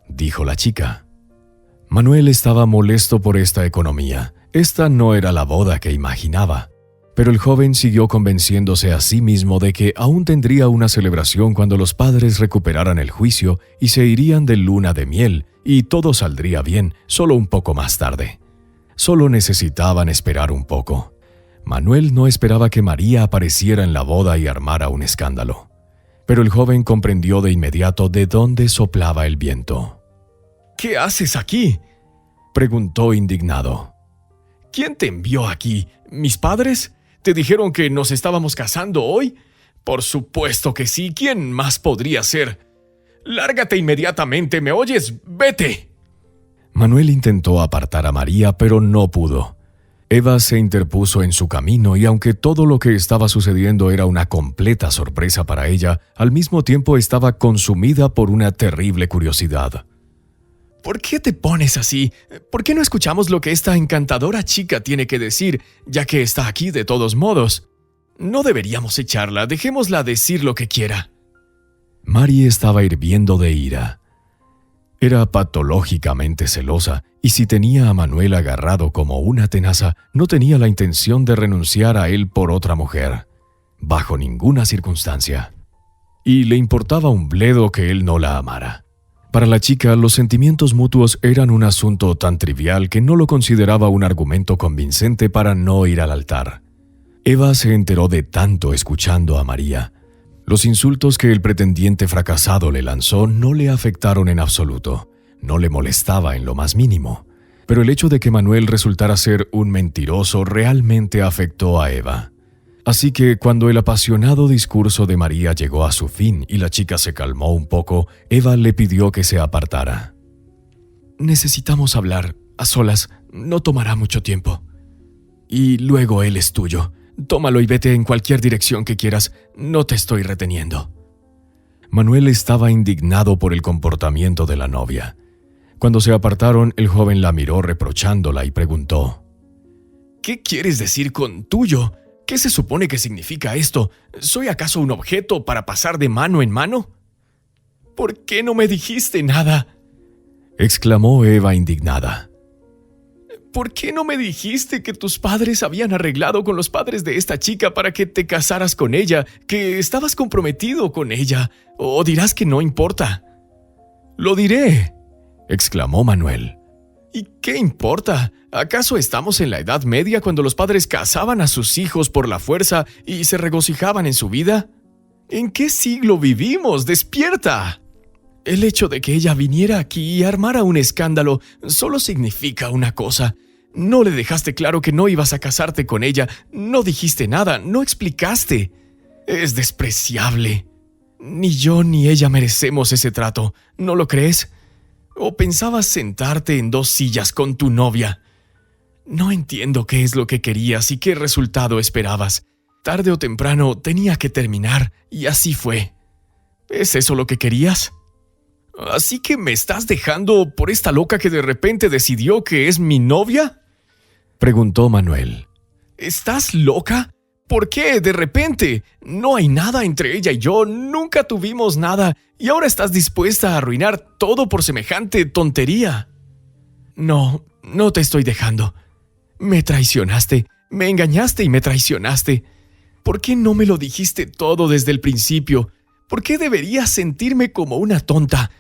dijo la chica. Manuel estaba molesto por esta economía. Esta no era la boda que imaginaba. Pero el joven siguió convenciéndose a sí mismo de que aún tendría una celebración cuando los padres recuperaran el juicio y se irían de luna de miel, y todo saldría bien, solo un poco más tarde. Solo necesitaban esperar un poco. Manuel no esperaba que María apareciera en la boda y armara un escándalo. Pero el joven comprendió de inmediato de dónde soplaba el viento. ¿Qué haces aquí?, preguntó indignado. ¿Quién te envió aquí? ¿Mis padres? ¿Te dijeron que nos estábamos casando hoy? Por supuesto que sí. ¿Quién más podría ser? ¡Lárgate inmediatamente! ¿Me oyes? ¡Vete! Manuel intentó apartar a María, pero no pudo. Eva se interpuso en su camino y aunque todo lo que estaba sucediendo era una completa sorpresa para ella, al mismo tiempo estaba consumida por una terrible curiosidad. ¿Por qué te pones así? ¿Por qué no escuchamos lo que esta encantadora chica tiene que decir, ya que está aquí de todos modos? No deberíamos echarla, dejémosla decir lo que quiera. Mari estaba hirviendo de ira. Era patológicamente celosa, y si tenía a Manuel agarrado como una tenaza, no tenía la intención de renunciar a él por otra mujer, bajo ninguna circunstancia. Y le importaba un bledo que él no la amara. Para la chica, los sentimientos mutuos eran un asunto tan trivial que no lo consideraba un argumento convincente para no ir al altar. Eva se enteró de tanto escuchando a María. Los insultos que el pretendiente fracasado le lanzó no le afectaron en absoluto, no le molestaba en lo más mínimo. Pero el hecho de que Manuel resultara ser un mentiroso realmente afectó a Eva. Así que cuando el apasionado discurso de María llegó a su fin y la chica se calmó un poco, Eva le pidió que se apartara. Necesitamos hablar, a solas, no tomará mucho tiempo. Y luego él es tuyo. Tómalo y vete en cualquier dirección que quieras, no te estoy reteniendo. Manuel estaba indignado por el comportamiento de la novia. Cuando se apartaron, el joven la miró reprochándola y preguntó: ¿Qué quieres decir con tuyo? ¿Qué se supone que significa esto? ¿Soy acaso un objeto para pasar de mano en mano? ¿Por qué no me dijiste nada?, exclamó Eva indignada. ¿Por qué no me dijiste que tus padres habían arreglado con los padres de esta chica para que te casaras con ella, que estabas comprometido con ella? ¿O dirás que no importa? Lo diré, exclamó Manuel. ¿Y qué importa? ¿Acaso estamos en la Edad Media cuando los padres casaban a sus hijos por la fuerza y se regocijaban en su vida? ¿En qué siglo vivimos? ¡Despierta! El hecho de que ella viniera aquí y armara un escándalo solo significa una cosa. No le dejaste claro que no ibas a casarte con ella, no dijiste nada, no explicaste. Es despreciable. Ni yo ni ella merecemos ese trato, ¿no lo crees? ¿O pensabas sentarte en 2 sillas con tu novia? No entiendo qué es lo que querías y qué resultado esperabas. Tarde o temprano tenía que terminar, y así fue. ¿Es eso lo que querías? ¿Así que me estás dejando por esta loca que de repente decidió que es mi novia?, preguntó Manuel. ¿Estás loca? ¿Por qué de repente? No hay nada entre ella y yo, nunca tuvimos nada, y ahora estás dispuesta a arruinar todo por semejante tontería. No, no te estoy dejando. Me traicionaste, me engañaste y me traicionaste. ¿Por qué no me lo dijiste todo desde el principio? ¿Por qué deberías sentirme como una tonta?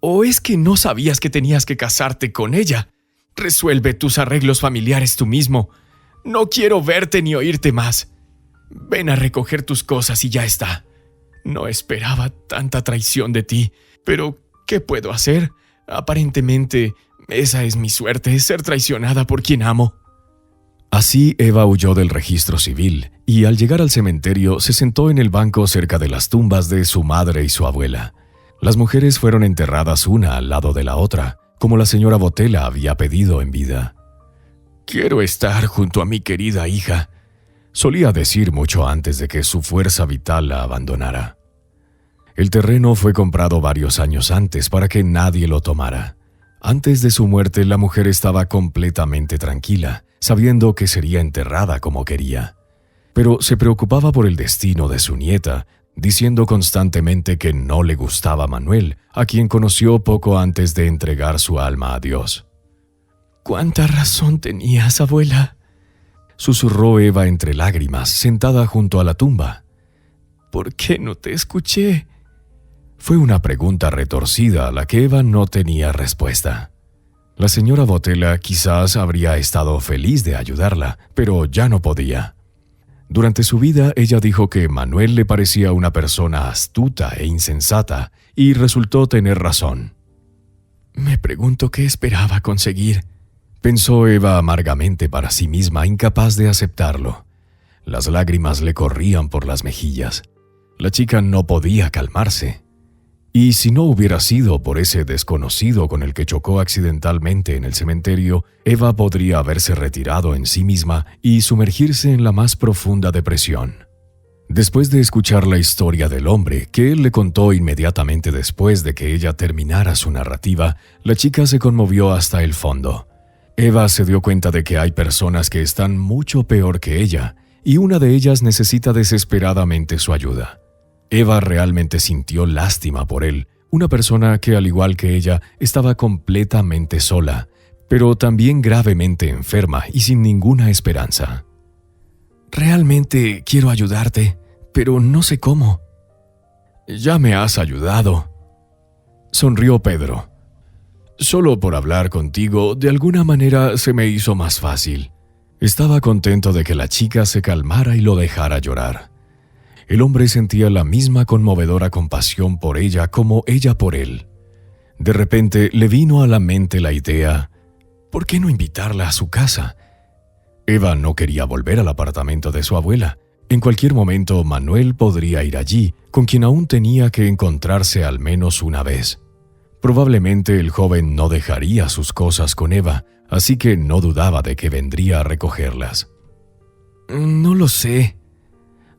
¿O es que no sabías que tenías que casarte con ella? Resuelve tus arreglos familiares tú mismo. No quiero verte ni oírte más. Ven a recoger tus cosas y ya está. No esperaba tanta traición de ti, pero ¿qué puedo hacer? Aparentemente, esa es mi suerte, ser traicionada por quien amo. Así Eva huyó del registro civil y al llegar al cementerio se sentó en el banco cerca de las tumbas de su madre y su abuela. Las mujeres fueron enterradas una al lado de la otra, como la señora Botella había pedido en vida. Quiero estar junto a mi querida hija, solía decir mucho antes de que su fuerza vital la abandonara. El terreno fue comprado varios años antes para que nadie lo tomara. Antes de su muerte, la mujer estaba completamente tranquila, sabiendo que sería enterrada como quería. Pero se preocupaba por el destino de su nieta, diciendo constantemente que no le gustaba Manuel, a quien conoció poco antes de entregar su alma a Dios. ¿Cuánta razón tenías, abuela?, susurró Eva entre lágrimas, sentada junto a la tumba. ¿Por qué no te escuché? Fue una pregunta retorcida a la que Eva no tenía respuesta. La señora Botella quizás habría estado feliz de ayudarla, pero ya no podía. Durante su vida, ella dijo que Manuel le parecía una persona astuta e insensata, y resultó tener razón. Me pregunto qué esperaba conseguir, pensó Eva amargamente para sí misma, incapaz de aceptarlo. Las lágrimas le corrían por las mejillas. La chica no podía calmarse. Y si no hubiera sido por ese desconocido con el que chocó accidentalmente en el cementerio, Eva podría haberse retirado en sí misma y sumergirse en la más profunda depresión. Después de escuchar la historia del hombre, que él le contó inmediatamente después de que ella terminara su narrativa, la chica se conmovió hasta el fondo. Eva se dio cuenta de que hay personas que están mucho peor que ella, y una de ellas necesita desesperadamente su ayuda. Eva realmente sintió lástima por él, una persona que, al igual que ella, estaba completamente sola, pero también gravemente enferma y sin ninguna esperanza. Realmente quiero ayudarte, pero no sé cómo. Ya me has ayudado, sonrió Pedro. Solo por hablar contigo, de alguna manera se me hizo más fácil. Estaba contento de que la chica se calmara y lo dejara llorar. El hombre sentía la misma conmovedora compasión por ella como ella por él. De repente le vino a la mente la idea, ¿por qué no invitarla a su casa? Eva no quería volver al apartamento de su abuela. En cualquier momento Manuel podría ir allí, con quien aún tenía que encontrarse al menos una vez. Probablemente el joven no dejaría sus cosas con Eva, así que no dudaba de que vendría a recogerlas. No lo sé.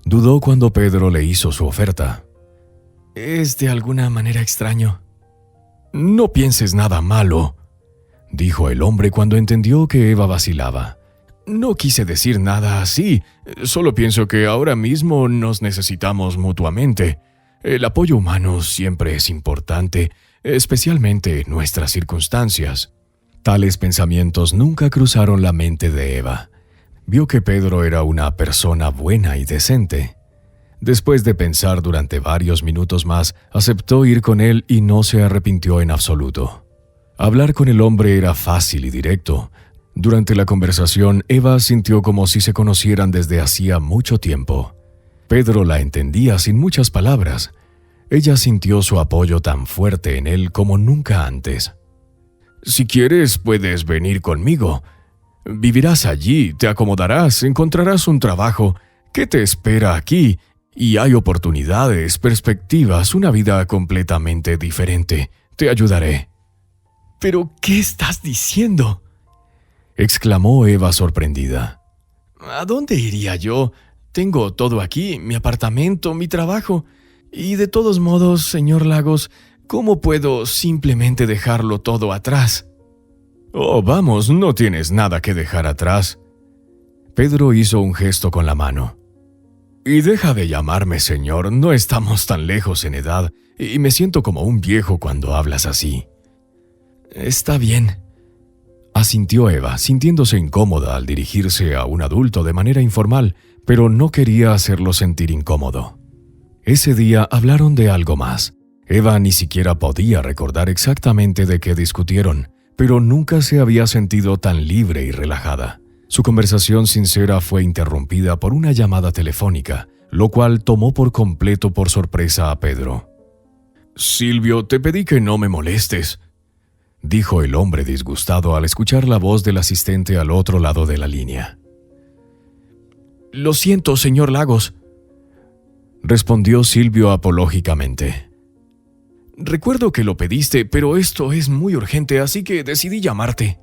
Dudó cuando Pedro le hizo su oferta. Es de alguna manera extraño. No pienses nada malo, dijo el hombre cuando entendió que Eva vacilaba. No quise decir nada así, solo pienso que ahora mismo nos necesitamos mutuamente. El apoyo humano siempre es importante, especialmente en nuestras circunstancias. Tales pensamientos nunca cruzaron la mente de Eva. Vio que Pedro era una persona buena y decente. Después de pensar durante varios minutos más, aceptó ir con él y no se arrepintió en absoluto. Hablar con el hombre era fácil y directo. Durante la conversación, Eva sintió como si se conocieran desde hacía mucho tiempo. Pedro la entendía sin muchas palabras. Ella sintió su apoyo tan fuerte en él como nunca antes. Si quieres, puedes venir conmigo. Vivirás allí, te acomodarás, encontrarás un trabajo. ¿Qué te espera aquí? Y hay oportunidades, perspectivas, una vida completamente diferente. Te ayudaré. ¿Pero qué estás diciendo?, exclamó Eva sorprendida. ¿A dónde iría yo? Tengo todo aquí, mi apartamento, mi trabajo. Y de todos modos, señor Lagos, ¿cómo puedo simplemente dejarlo todo atrás? Oh, vamos, no tienes nada que dejar atrás. Pedro hizo un gesto con la mano. Y deja de llamarme señor, no estamos tan lejos en edad, y me siento como un viejo cuando hablas así. Está bien, asintió Eva, sintiéndose incómoda al dirigirse a un adulto de manera informal, pero no quería hacerlo sentir incómodo. Ese día hablaron de algo más. Eva ni siquiera podía recordar exactamente de qué discutieron, pero nunca se había sentido tan libre y relajada. Su conversación sincera fue interrumpida por una llamada telefónica, lo cual tomó por completo por sorpresa a Pedro. «Silvio, te pedí que no me molestes», dijo el hombre disgustado al escuchar la voz del asistente al otro lado de la línea. «Lo siento, señor Lagos», respondió Silvio apológicamente. «Recuerdo que lo pediste, pero esto es muy urgente, así que decidí llamarte».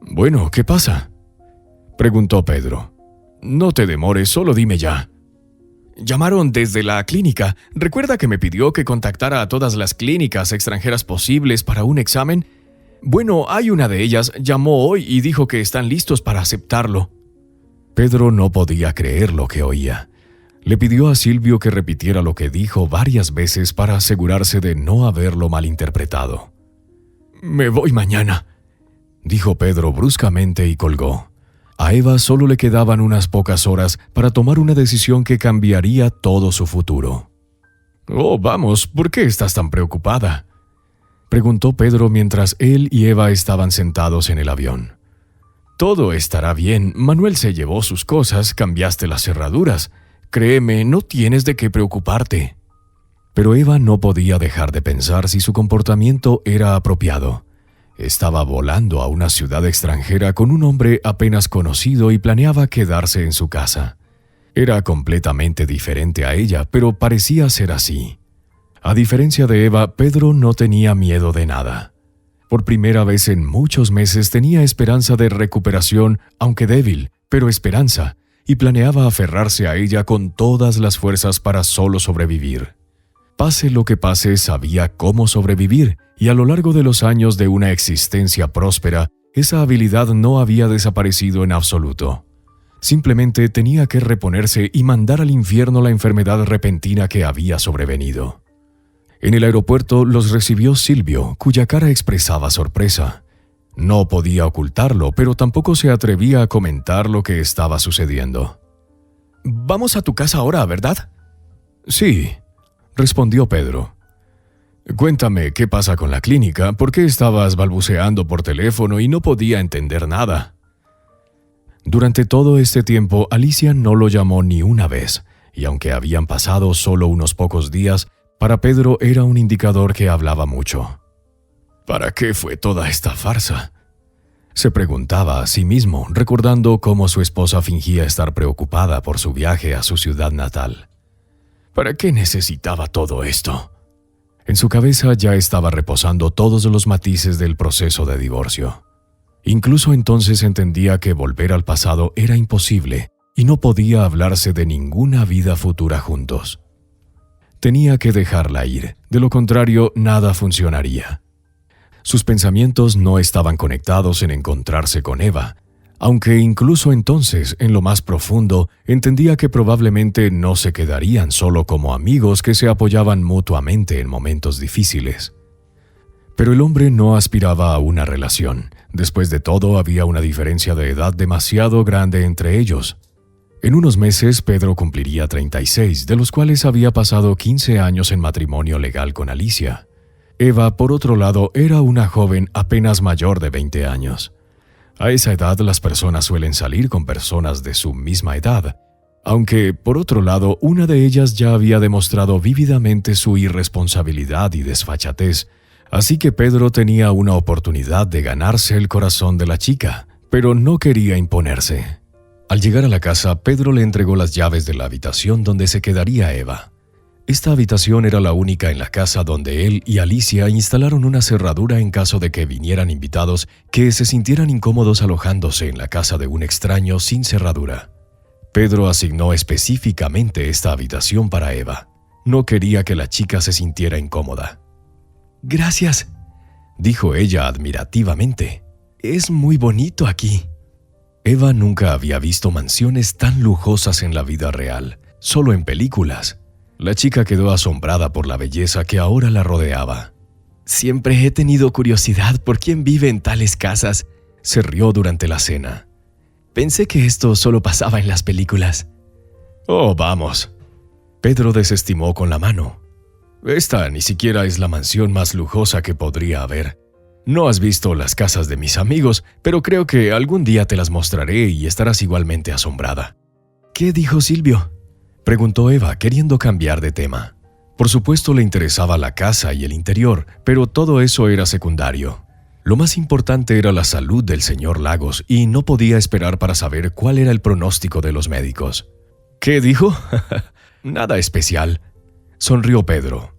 «Bueno, ¿qué pasa?», preguntó Pedro. «No te demores, solo dime ya». «Llamaron desde la clínica. ¿Recuerda que me pidió que contactara a todas las clínicas extranjeras posibles para un examen? Bueno, hay una de ellas, llamó hoy y dijo que están listos para aceptarlo». Pedro no podía creer lo que oía. Le pidió a Silvio que repitiera lo que dijo varias veces para asegurarse de no haberlo malinterpretado. «Me voy mañana», dijo Pedro bruscamente y colgó. A Eva solo le quedaban unas pocas horas para tomar una decisión que cambiaría todo su futuro. «Oh, vamos, ¿por qué estás tan preocupada?», preguntó Pedro mientras él y Eva estaban sentados en el avión. «Todo estará bien. Manuel se llevó sus cosas, cambiaste las cerraduras. Créeme, no tienes de qué preocuparte». Pero Eva no podía dejar de pensar si su comportamiento era apropiado. Estaba volando a una ciudad extranjera con un hombre apenas conocido y planeaba quedarse en su casa. Era completamente diferente a ella, pero parecía ser así. A diferencia de Eva, Pedro no tenía miedo de nada. Por primera vez en muchos meses tenía esperanza de recuperación, aunque débil, pero esperanza, y planeaba aferrarse a ella con todas las fuerzas para solo sobrevivir. Pase lo que pase, sabía cómo sobrevivir, y a lo largo de los años de una existencia próspera, esa habilidad no había desaparecido en absoluto. Simplemente tenía que reponerse y mandar al infierno la enfermedad repentina que había sobrevenido. En el aeropuerto los recibió Silvio, cuya cara expresaba sorpresa. No podía ocultarlo, pero tampoco se atrevía a comentar lo que estaba sucediendo. «Vamos a tu casa ahora, ¿verdad?» «Sí», respondió Pedro. «Cuéntame, ¿qué pasa con la clínica? ¿Por qué estabas balbuceando por teléfono y no podía entender nada?» Durante todo este tiempo, Alicia no lo llamó ni una vez, y aunque habían pasado solo unos pocos días, para Pedro era un indicador que hablaba mucho. «¿Para qué fue toda esta farsa?», se preguntaba a sí mismo, recordando cómo su esposa fingía estar preocupada por su viaje a su ciudad natal. «¿Para qué necesitaba todo esto?». En su cabeza ya estaba reposando todos los matices del proceso de divorcio. Incluso entonces entendía que volver al pasado era imposible y no podía hablarse de ninguna vida futura juntos. Tenía que dejarla ir, de lo contrario nada funcionaría. Sus pensamientos no estaban conectados en encontrarse con Eva, aunque incluso entonces, en lo más profundo, entendía que probablemente no se quedarían solo como amigos que se apoyaban mutuamente en momentos difíciles. Pero el hombre no aspiraba a una relación. Después de todo, había una diferencia de edad demasiado grande entre ellos. En unos meses, Pedro cumpliría 36, de los cuales había pasado 15 años en matrimonio legal con Alicia. Eva, por otro lado, era una joven apenas mayor de 20 años. A esa edad las personas suelen salir con personas de su misma edad, aunque, por otro lado, una de ellas ya había demostrado vívidamente su irresponsabilidad y desfachatez, así que Pedro tenía una oportunidad de ganarse el corazón de la chica, pero no quería imponerse. Al llegar a la casa, Pedro le entregó las llaves de la habitación donde se quedaría Eva. Esta habitación era la única en la casa donde él y Alicia instalaron una cerradura en caso de que vinieran invitados que se sintieran incómodos alojándose en la casa de un extraño sin cerradura. Pedro asignó específicamente esta habitación para Eva. No quería que la chica se sintiera incómoda. Gracias, dijo ella admirativamente. es muy bonito aquí. Eva nunca había visto mansiones tan lujosas en la vida real, solo en películas. La chica quedó asombrada por la belleza que ahora la rodeaba. Siempre he tenido curiosidad por quién vive en tales casas. Se rió durante la cena. Pensé que esto solo pasaba en las películas. Oh, vamos. Pedro desestimó con la mano. Esta ni siquiera es la mansión más lujosa que podría haber. No has visto las casas de mis amigos, pero creo que algún día te las mostraré y estarás igualmente asombrada. ¿Qué dijo Silvio?, preguntó Eva, queriendo cambiar de tema. Por supuesto le interesaba la casa y el interior, pero todo eso era secundario. Lo más importante era la salud del señor Lagos y no podía esperar para saber cuál era el pronóstico de los médicos. ¿Qué dijo? Nada especial, sonrió Pedro.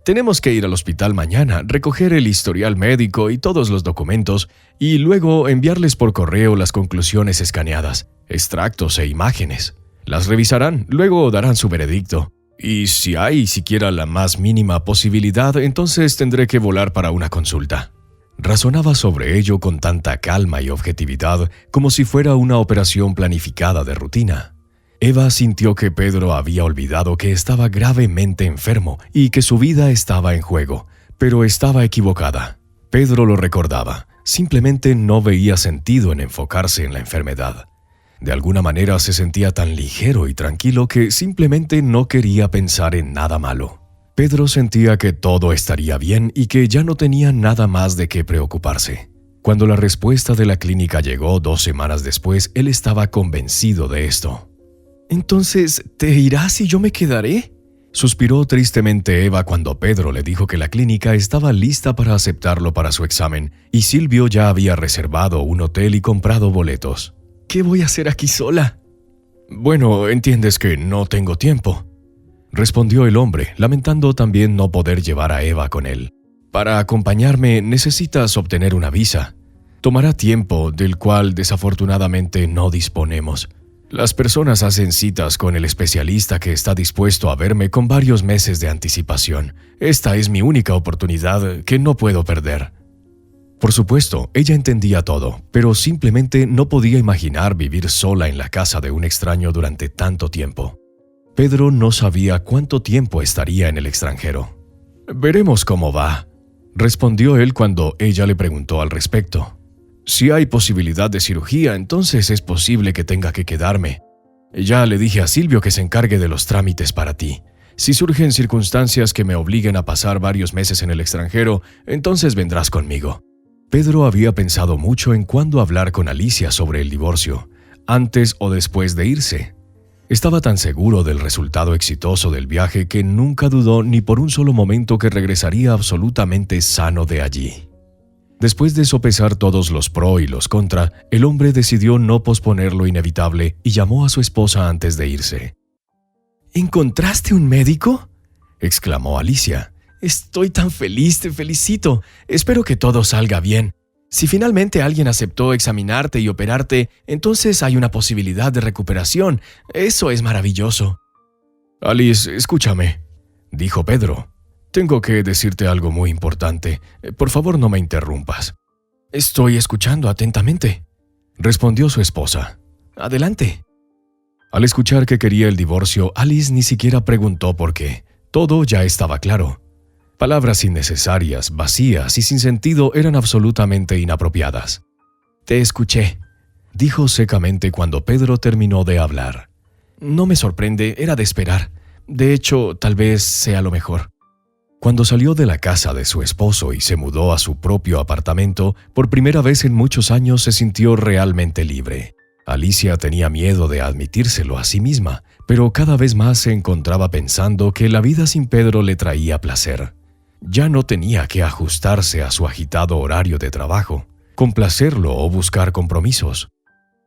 Tenemos que ir al hospital mañana, recoger el historial médico y todos los documentos y luego enviarles por correo las conclusiones escaneadas, extractos e imágenes. Las revisarán, luego darán su veredicto. Y si hay siquiera la más mínima posibilidad, entonces tendré que volar para una consulta. Razonaba sobre ello con tanta calma y objetividad como si fuera una operación planificada de rutina. Eva sintió que Pedro había olvidado que estaba gravemente enfermo y que su vida estaba en juego, pero estaba equivocada. Pedro lo recordaba, simplemente no veía sentido en enfocarse en la enfermedad. De alguna manera se sentía tan ligero y tranquilo que simplemente no quería pensar en nada malo. Pedro sentía que todo estaría bien y que ya no tenía nada más de qué preocuparse. Cuando la respuesta de la clínica llegó 2 semanas después, él estaba convencido de esto. ¿Entonces te irás y yo me quedaré?, suspiró tristemente Eva cuando Pedro le dijo que la clínica estaba lista para aceptarlo para su examen y Silvio ya había reservado un hotel y comprado boletos. ¿Qué voy a hacer aquí sola? Bueno, entiendes que no tengo tiempo, respondió el hombre, lamentando también no poder llevar a Eva con él. Para acompañarme necesitas obtener una visa. Tomará tiempo, del cual desafortunadamente no disponemos. Las personas hacen citas con el especialista que está dispuesto a verme con varios meses de anticipación. Esta es mi única oportunidad que no puedo perder. Por supuesto, ella entendía todo, pero simplemente no podía imaginar vivir sola en la casa de un extraño durante tanto tiempo. Pedro no sabía cuánto tiempo estaría en el extranjero. Veremos cómo va, respondió él cuando ella le preguntó al respecto. Si hay posibilidad de cirugía, entonces es posible que tenga que quedarme. Ya le dije a Silvio que se encargue de los trámites para ti. Si surgen circunstancias que me obliguen a pasar varios meses en el extranjero, entonces vendrás conmigo. Pedro había pensado mucho en cuándo hablar con Alicia sobre el divorcio, antes o después de irse. Estaba tan seguro del resultado exitoso del viaje que nunca dudó ni por un solo momento que regresaría absolutamente sano de allí. Después de sopesar todos los pro y los contra, el hombre decidió no posponer lo inevitable y llamó a su esposa antes de irse. ¿Encontraste un médico?, exclamó Alicia. Estoy tan feliz, te felicito. Espero que todo salga bien. Si finalmente alguien aceptó examinarte y operarte, entonces hay una posibilidad de recuperación. Eso es maravilloso. Alice, escúchame, dijo Pedro. Tengo que decirte algo muy importante. Por favor, no me interrumpas. Estoy escuchando atentamente, respondió su esposa. Adelante. Al escuchar que quería el divorcio, Alice ni siquiera preguntó por qué. Todo ya estaba claro. Palabras innecesarias, vacías y sin sentido eran absolutamente inapropiadas. Te escuché, dijo secamente cuando Pedro terminó de hablar. No me sorprende, era de esperar. De hecho, tal vez sea lo mejor. Cuando salió de la casa de su esposo y se mudó a su propio apartamento, por primera vez en muchos años se sintió realmente libre. Alicia tenía miedo de admitírselo a sí misma, pero cada vez más se encontraba pensando que la vida sin Pedro le traía placer. Ya no tenía que ajustarse a su agitado horario de trabajo, complacerlo o buscar compromisos.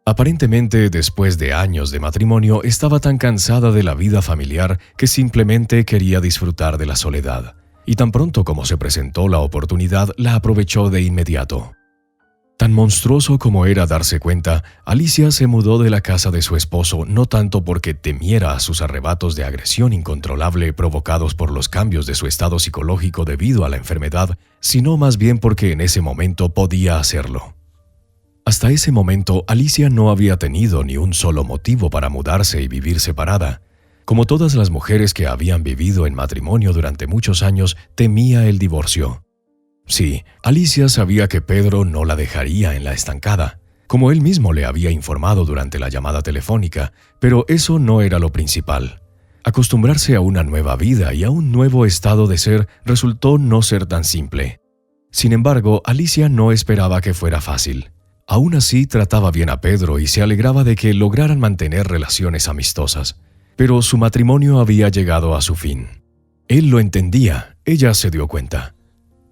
Aparentemente, después de años de matrimonio, estaba tan cansada de la vida familiar que simplemente quería disfrutar de la soledad. Y tan pronto como se presentó la oportunidad, la aprovechó de inmediato. Tan monstruoso como era darse cuenta, Alicia se mudó de la casa de su esposo no tanto porque temiera a sus arrebatos de agresión incontrolable provocados por los cambios de su estado psicológico debido a la enfermedad, sino más bien porque en ese momento podía hacerlo. Hasta ese momento, Alicia no había tenido ni un solo motivo para mudarse y vivir separada. Como todas las mujeres que habían vivido en matrimonio durante muchos años, temía el divorcio. Sí, Alicia sabía que Pedro no la dejaría en la estancada, como él mismo le había informado durante la llamada telefónica, pero eso no era lo principal. Acostumbrarse a una nueva vida y a un nuevo estado de ser resultó no ser tan simple. Sin embargo, Alicia no esperaba que fuera fácil. Aún así, trataba bien a Pedro y se alegraba de que lograran mantener relaciones amistosas. Pero su matrimonio había llegado a su fin. Él lo entendía, ella se dio cuenta.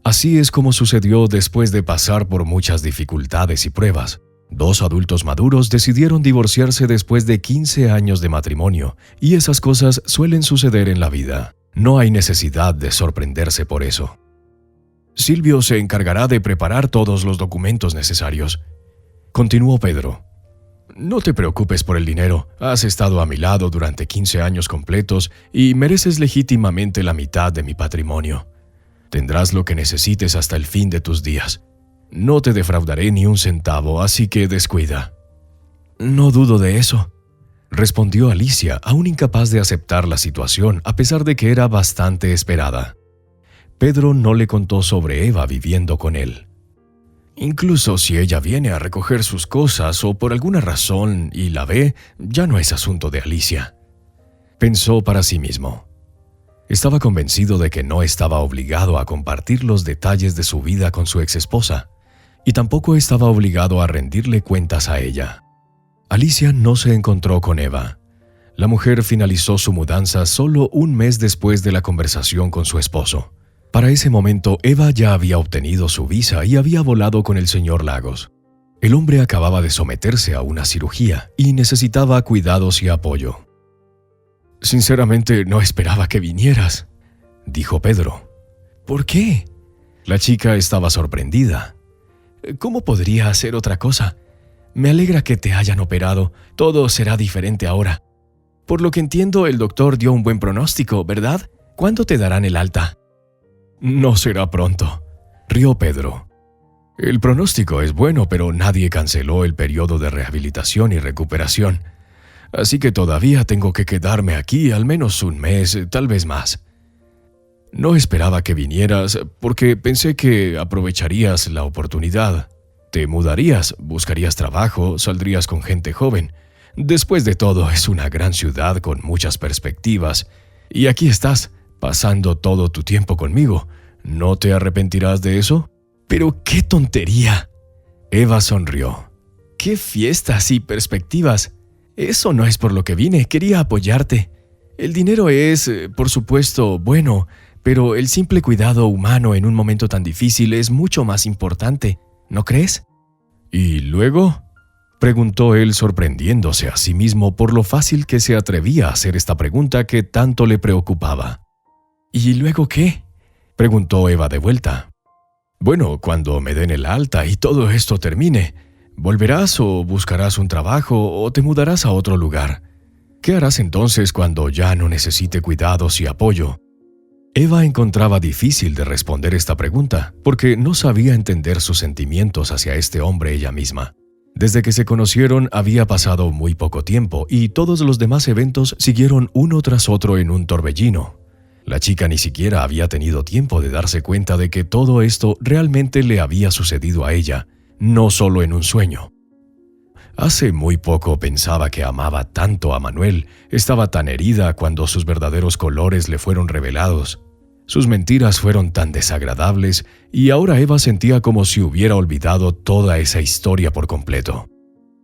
Así es como sucedió después de pasar por muchas dificultades y pruebas. Dos adultos maduros decidieron divorciarse después de 15 años de matrimonio, y esas cosas suelen suceder en la vida. No hay necesidad de sorprenderse por eso. Silvio se encargará de preparar todos los documentos necesarios. Continuó Pedro. No te preocupes por el dinero. Has estado a mi lado durante 15 años completos y mereces legítimamente la mitad de mi patrimonio. Tendrás lo que necesites hasta el fin de tus días. No te defraudaré ni un centavo, así que descuida. No dudo de eso, respondió Alicia, aún incapaz de aceptar la situación a pesar de que era bastante esperada. Pedro no le contó sobre Eva viviendo con él. Incluso si ella viene a recoger sus cosas o por alguna razón y la ve, ya no es asunto de Alicia. Pensó para sí mismo. Estaba convencido de que no estaba obligado a compartir los detalles de su vida con su exesposa, y tampoco estaba obligado a rendirle cuentas a ella. Alicia no se encontró con Eva. La mujer finalizó su mudanza solo un mes después de la conversación con su esposo. Para ese momento, Eva ya había obtenido su visa y había volado con el señor Lagos. El hombre acababa de someterse a una cirugía y necesitaba cuidados y apoyo. Sinceramente, no esperaba que vinieras, dijo Pedro. ¿Por qué? La chica estaba sorprendida. ¿Cómo podría hacer otra cosa? Me alegra que te hayan operado. Todo será diferente ahora. Por lo que entiendo, el doctor dio un buen pronóstico, ¿verdad? ¿Cuándo te darán el alta? No será pronto, rió Pedro. El pronóstico es bueno, pero nadie canceló el periodo de rehabilitación y recuperación. Así que todavía tengo que quedarme aquí al menos un mes, tal vez más. No esperaba que vinieras porque pensé que aprovecharías la oportunidad. Te mudarías, buscarías trabajo, saldrías con gente joven. Después de todo, es una gran ciudad con muchas perspectivas. Y aquí estás, pasando todo tu tiempo conmigo. ¿No te arrepentirás de eso? ¡Pero qué tontería! Eva sonrió. ¡Qué fiestas y perspectivas! Eso no es por lo que vine, quería apoyarte. El dinero es, por supuesto, bueno, pero el simple cuidado humano en un momento tan difícil es mucho más importante, ¿no crees? ¿Y luego? Preguntó él sorprendiéndose a sí mismo por lo fácil que se atrevía a hacer esta pregunta que tanto le preocupaba. ¿Y luego qué? Preguntó Eva de vuelta. Bueno, cuando me den el alta y todo esto termine, ¿volverás o buscarás un trabajo o te mudarás a otro lugar? ¿Qué harás entonces cuando ya no necesite cuidados y apoyo? Eva encontraba difícil de responder esta pregunta porque no sabía entender sus sentimientos hacia este hombre ella misma. Desde que se conocieron había pasado muy poco tiempo y todos los demás eventos siguieron uno tras otro en un torbellino. La chica ni siquiera había tenido tiempo de darse cuenta de que todo esto realmente le había sucedido a ella, no solo en un sueño. Hace muy poco pensaba que amaba tanto a Manuel, estaba tan herida cuando sus verdaderos colores le fueron revelados. Sus mentiras fueron tan desagradables y ahora Eva sentía como si hubiera olvidado toda esa historia por completo.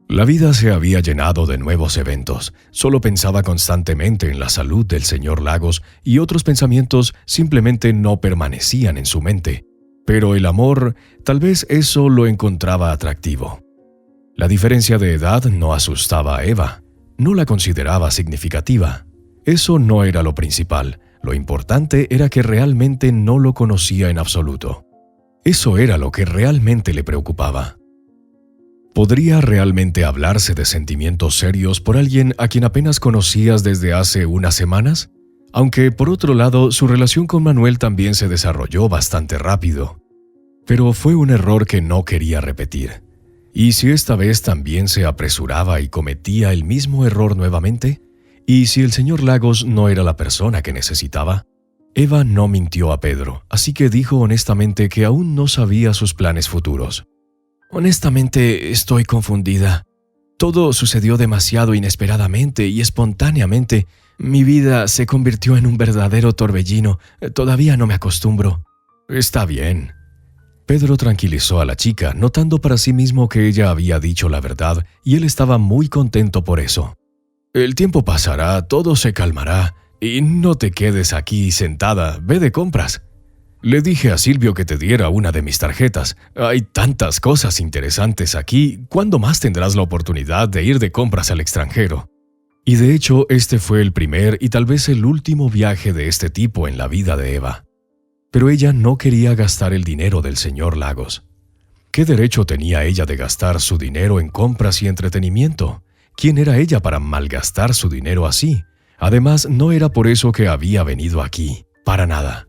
La vida se había llenado de nuevos eventos, solo pensaba constantemente en la salud del señor Lagos y otros pensamientos simplemente no permanecían en su mente. Pero el amor, tal vez eso lo encontraba atractivo. La diferencia de edad no asustaba a Eva, no la consideraba significativa. Eso no era lo principal, lo importante era que realmente no lo conocía en absoluto. Eso era lo que realmente le preocupaba. ¿Podría realmente hablarse de sentimientos serios por alguien a quien apenas conocías desde hace unas semanas? Aunque, por otro lado, su relación con Manuel también se desarrolló bastante rápido. Pero fue un error que no quería repetir. ¿Y si esta vez también se apresuraba y cometía el mismo error nuevamente? ¿Y si el señor Lagos no era la persona que necesitaba? Eva no mintió a Pedro, así que dijo honestamente que aún no sabía sus planes futuros. Honestamente, estoy confundida. Todo sucedió demasiado inesperadamente y espontáneamente. Mi vida se convirtió en un verdadero torbellino. Todavía no me acostumbro. Está bien. Pedro tranquilizó a la chica, notando para sí mismo que ella había dicho la verdad y él estaba muy contento por eso. El tiempo pasará, todo se calmará, y no te quedes aquí sentada, ve de compras. Le dije a Silvio que te diera una de mis tarjetas. Hay tantas cosas interesantes aquí, ¿cuándo más tendrás la oportunidad de ir de compras al extranjero? Y de hecho, este fue el primer y tal vez el último viaje de este tipo en la vida de Eva. Pero ella no quería gastar el dinero del señor Lagos. ¿Qué derecho tenía ella de gastar su dinero en compras y entretenimiento? ¿Quién era ella para malgastar su dinero así? Además, no era por eso que había venido aquí, para nada.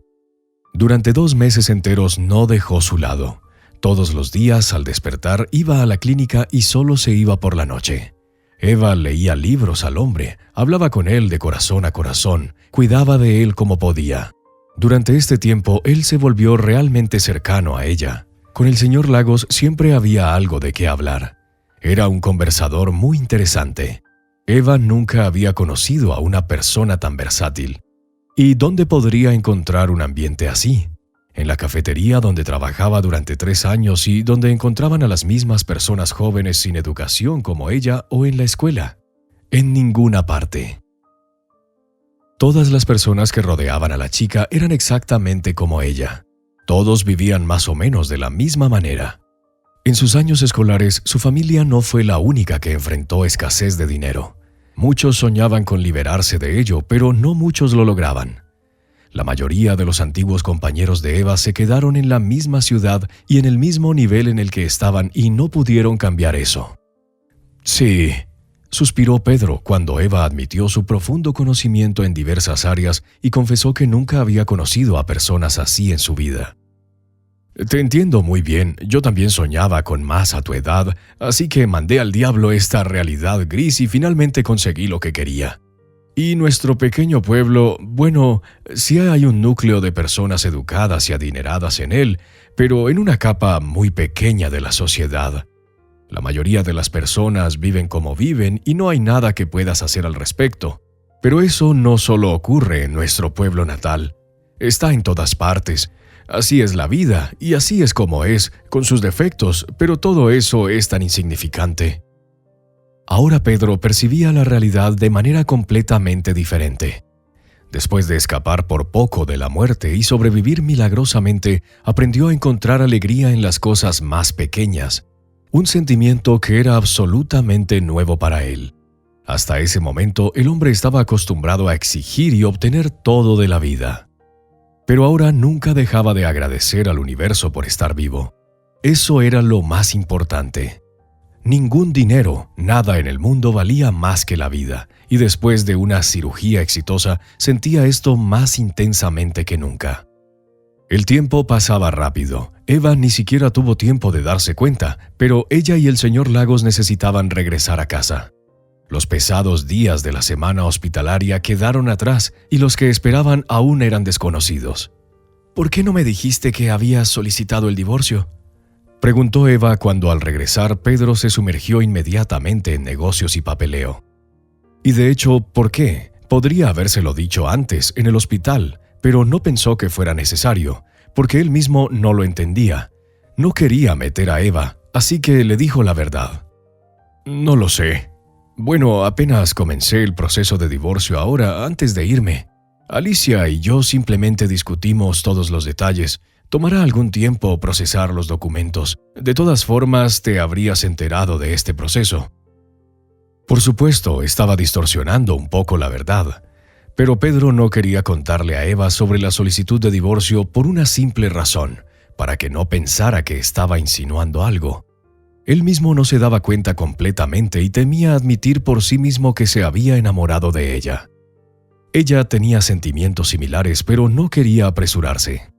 Durante 2 meses enteros no dejó su lado. Todos los días, al despertar, iba a la clínica y solo se iba por la noche. Eva leía libros al hombre, hablaba con él de corazón a corazón, cuidaba de él como podía. Durante este tiempo, él se volvió realmente cercano a ella. Con el señor Lagos siempre había algo de qué hablar. Era un conversador muy interesante. Eva nunca había conocido a una persona tan versátil. ¿Y dónde podría encontrar un ambiente así? En la cafetería donde trabajaba durante 3 años y donde encontraban a las mismas personas jóvenes sin educación como ella o en la escuela. En ninguna parte. Todas las personas que rodeaban a la chica eran exactamente como ella. Todos vivían más o menos de la misma manera. En sus años escolares, su familia no fue la única que enfrentó escasez de dinero. Muchos soñaban con liberarse de ello, pero no muchos lo lograban. La mayoría de los antiguos compañeros de Eva se quedaron en la misma ciudad y en el mismo nivel en el que estaban y no pudieron cambiar eso. Sí, suspiró Pedro cuando Eva admitió su profundo conocimiento en diversas áreas y confesó que nunca había conocido a personas así en su vida. Te entiendo muy bien, yo también soñaba con más a tu edad, así que mandé al diablo esta realidad gris y finalmente conseguí lo que quería. Y nuestro pequeño pueblo, bueno, sí hay un núcleo de personas educadas y adineradas en él, pero en una capa muy pequeña de la sociedad. La mayoría de las personas viven como viven y no hay nada que puedas hacer al respecto. Pero eso no solo ocurre en nuestro pueblo natal, está en todas partes. Así es la vida y así es como es, con sus defectos, pero todo eso es tan insignificante. Ahora Pedro percibía la realidad de manera completamente diferente. Después de escapar por poco de la muerte y sobrevivir milagrosamente, aprendió a encontrar alegría en las cosas más pequeñas, un sentimiento que era absolutamente nuevo para él. Hasta ese momento, el hombre estaba acostumbrado a exigir y obtener todo de la vida. Pero ahora nunca dejaba de agradecer al universo por estar vivo. Eso era lo más importante. Ningún dinero, nada en el mundo valía más que la vida, y después de una cirugía exitosa, sentía esto más intensamente que nunca. El tiempo pasaba rápido. Eva ni siquiera tuvo tiempo de darse cuenta, pero ella y el señor Lagos necesitaban regresar a casa. Los pesados días de la semana hospitalaria quedaron atrás y los que esperaban aún eran desconocidos. ¿Por qué no me dijiste que habías solicitado el divorcio?, preguntó Eva cuando al regresar Pedro se sumergió inmediatamente en negocios y papeleo. Y de hecho, ¿por qué? Podría habérselo dicho antes, en el hospital, pero no pensó que fuera necesario, porque él mismo no lo entendía. No quería meter a Eva, así que le dijo la verdad. No lo sé. Bueno, apenas comencé el proceso de divorcio ahora, antes de irme. Alicia y yo simplemente discutimos todos los detalles. Tomará algún tiempo procesar los documentos. De todas formas, te habrías enterado de este proceso. Por supuesto, estaba distorsionando un poco la verdad. Pero Pedro no quería contarle a Eva sobre la solicitud de divorcio por una simple razón, para que no pensara que estaba insinuando algo. Él mismo no se daba cuenta completamente y temía admitir por sí mismo que se había enamorado de ella. Ella tenía sentimientos similares, pero no quería apresurarse.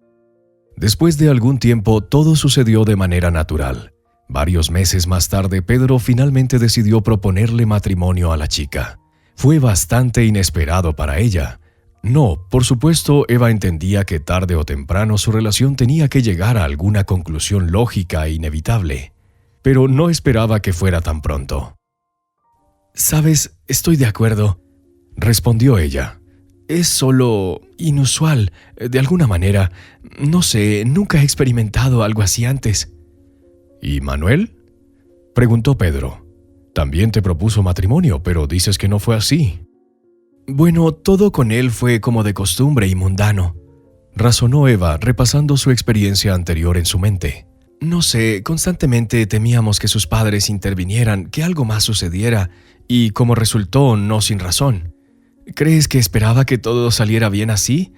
Después de algún tiempo, todo sucedió de manera natural. Varios meses más tarde, Pedro finalmente decidió proponerle matrimonio a la chica. Fue bastante inesperado para ella. No, por supuesto, Eva entendía que tarde o temprano su relación tenía que llegar a alguna conclusión lógica e inevitable, pero no esperaba que fuera tan pronto. «Sabes, estoy de acuerdo», respondió ella. «Es solo inusual, de alguna manera. No sé, nunca he experimentado algo así antes». «¿Y Manuel?», preguntó Pedro. «También te propuso matrimonio, pero dices que no fue así». «Bueno, todo con él fue como de costumbre y mundano», razonó Eva, repasando su experiencia anterior en su mente. «No sé, constantemente temíamos que sus padres intervinieran, que algo más sucediera, y como resultó, no sin razón. ¿Crees que esperaba que todo saliera bien así?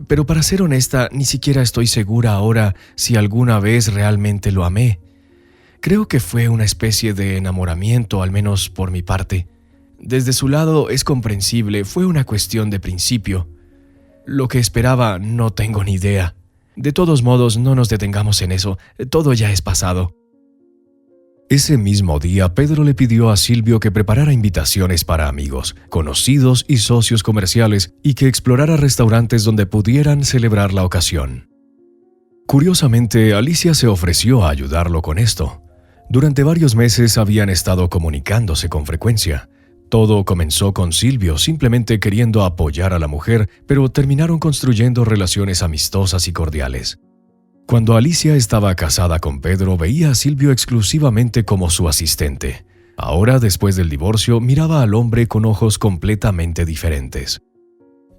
Pero para ser honesta, ni siquiera estoy segura ahora si alguna vez realmente lo amé. Creo que fue una especie de enamoramiento, al menos por mi parte. Desde su lado es comprensible, fue una cuestión de principio. Lo que esperaba no tengo ni idea. De todos modos, no nos detengamos en eso, todo ya es pasado». Ese mismo día, Pedro le pidió a Silvio que preparara invitaciones para amigos, conocidos y socios comerciales y que explorara restaurantes donde pudieran celebrar la ocasión. Curiosamente, Alicia se ofreció a ayudarlo con esto. Durante varios meses habían estado comunicándose con frecuencia. Todo comenzó con Silvio simplemente queriendo apoyar a la mujer, pero terminaron construyendo relaciones amistosas y cordiales. Cuando Alicia estaba casada con Pedro, veía a Silvio exclusivamente como su asistente. Ahora, después del divorcio, miraba al hombre con ojos completamente diferentes.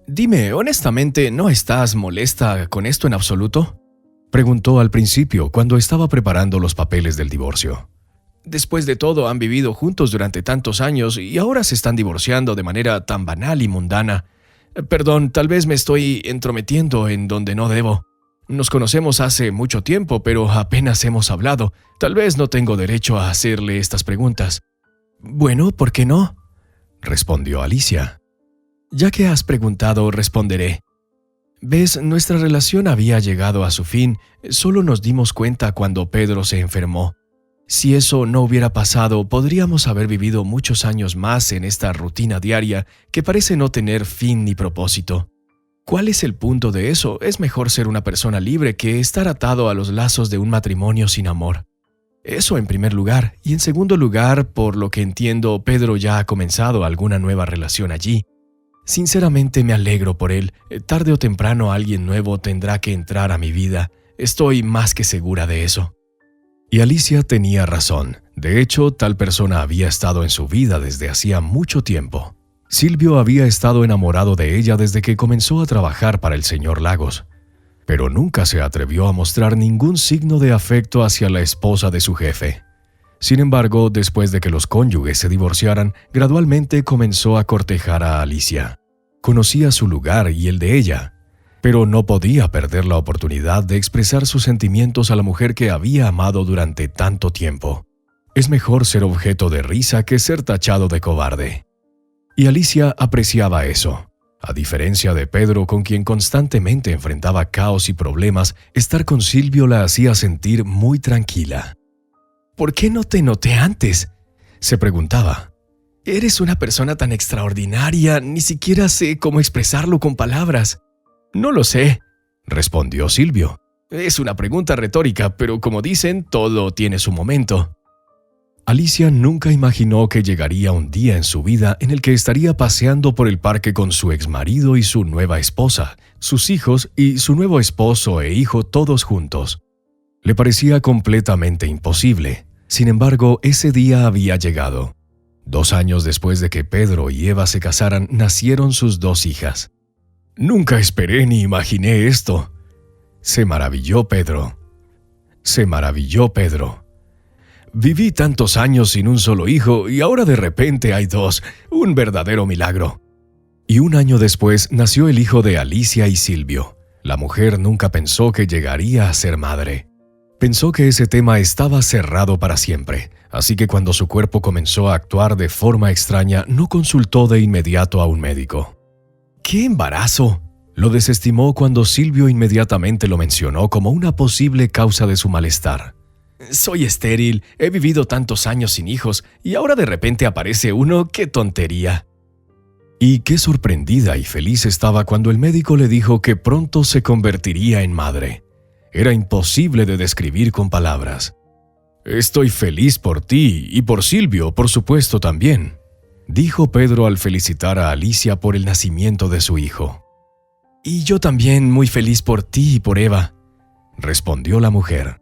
«Dime, honestamente, ¿no estás molesta con esto en absoluto?», preguntó al principio cuando estaba preparando los papeles del divorcio. «Después de todo, han vivido juntos durante tantos años y ahora se están divorciando de manera tan banal y mundana. Perdón, tal vez me estoy entrometiendo en donde no debo. Nos conocemos hace mucho tiempo, pero apenas hemos hablado. Tal vez no tengo derecho a hacerle estas preguntas». «Bueno, ¿por qué no?», respondió Alicia. «Ya que has preguntado, responderé. Ves, nuestra relación había llegado a su fin, solo nos dimos cuenta cuando Pedro se enfermó. Si eso no hubiera pasado, podríamos haber vivido muchos años más en esta rutina diaria que parece no tener fin ni propósito. ¿Cuál es el punto de eso? Es mejor ser una persona libre que estar atado a los lazos de un matrimonio sin amor. Eso en primer lugar, y en segundo lugar, por lo que entiendo, Pedro ya ha comenzado alguna nueva relación allí. Sinceramente me alegro por él. Tarde o temprano alguien nuevo tendrá que entrar a mi vida. Estoy más que segura de eso». Y Alicia tenía razón. De hecho, tal persona había estado en su vida desde hacía mucho tiempo. Silvio había estado enamorado de ella desde que comenzó a trabajar para el señor Lagos, pero nunca se atrevió a mostrar ningún signo de afecto hacia la esposa de su jefe. Sin embargo, después de que los cónyuges se divorciaran, gradualmente comenzó a cortejar a Alicia. Conocía su lugar y el de ella, pero no podía perder la oportunidad de expresar sus sentimientos a la mujer que había amado durante tanto tiempo. Es mejor ser objeto de risa que ser tachado de cobarde. Y Alicia apreciaba eso. A diferencia de Pedro, con quien constantemente enfrentaba caos y problemas, estar con Silvio la hacía sentir muy tranquila. «¿Por qué no te noté antes?», se preguntaba. «Eres una persona tan extraordinaria, ni siquiera sé cómo expresarlo con palabras». «No lo sé», respondió Silvio. «Es una pregunta retórica, pero como dicen, todo tiene su momento». Alicia nunca imaginó que llegaría un día en su vida en el que estaría paseando por el parque con su exmarido y su nueva esposa, sus hijos y su nuevo esposo e hijo todos juntos. Le parecía completamente imposible. Sin embargo, ese día había llegado. 2 años después de que Pedro y Eva se casaran, nacieron sus 2 hijas. «Nunca esperé ni imaginé esto», se maravilló Pedro. «Viví tantos años sin un solo hijo y ahora de repente hay 2, un verdadero milagro». Y 1 año después nació el hijo de Alicia y Silvio. La mujer nunca pensó que llegaría a ser madre. Pensó que ese tema estaba cerrado para siempre, así que cuando su cuerpo comenzó a actuar de forma extraña, no consultó de inmediato a un médico. ¡Qué embarazo! Lo desestimó cuando Silvio inmediatamente lo mencionó como una posible causa de su malestar. Soy estéril, he vivido tantos años sin hijos y ahora de repente aparece uno, ¡qué tontería! Y qué sorprendida y feliz estaba cuando el médico le dijo que pronto se convertiría en madre. Era imposible de describir con palabras. «Estoy feliz por ti y por Silvio, por supuesto, también», dijo Pedro al felicitar a Alicia por el nacimiento de su hijo. Y yo también muy feliz por ti y por Eva, respondió la mujer.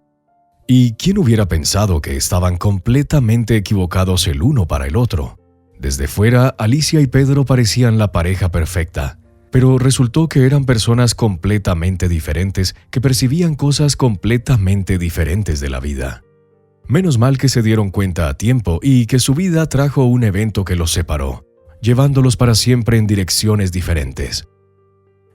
¿Y quién hubiera pensado que estaban completamente equivocados el uno para el otro? Desde fuera, Alicia y Pedro parecían la pareja perfecta, pero resultó que eran personas completamente diferentes que percibían cosas completamente diferentes de la vida. Menos mal que se dieron cuenta a tiempo y que su vida trajo un evento que los separó, llevándolos para siempre en direcciones diferentes.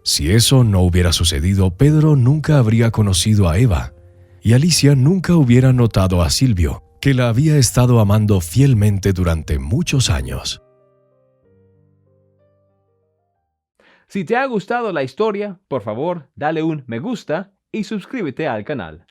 Si eso no hubiera sucedido, Pedro nunca habría conocido a Eva, y Alicia nunca hubiera notado a Silvio, que la había estado amando fielmente durante muchos años. Si te ha gustado la historia, por favor, dale un me gusta y suscríbete al canal.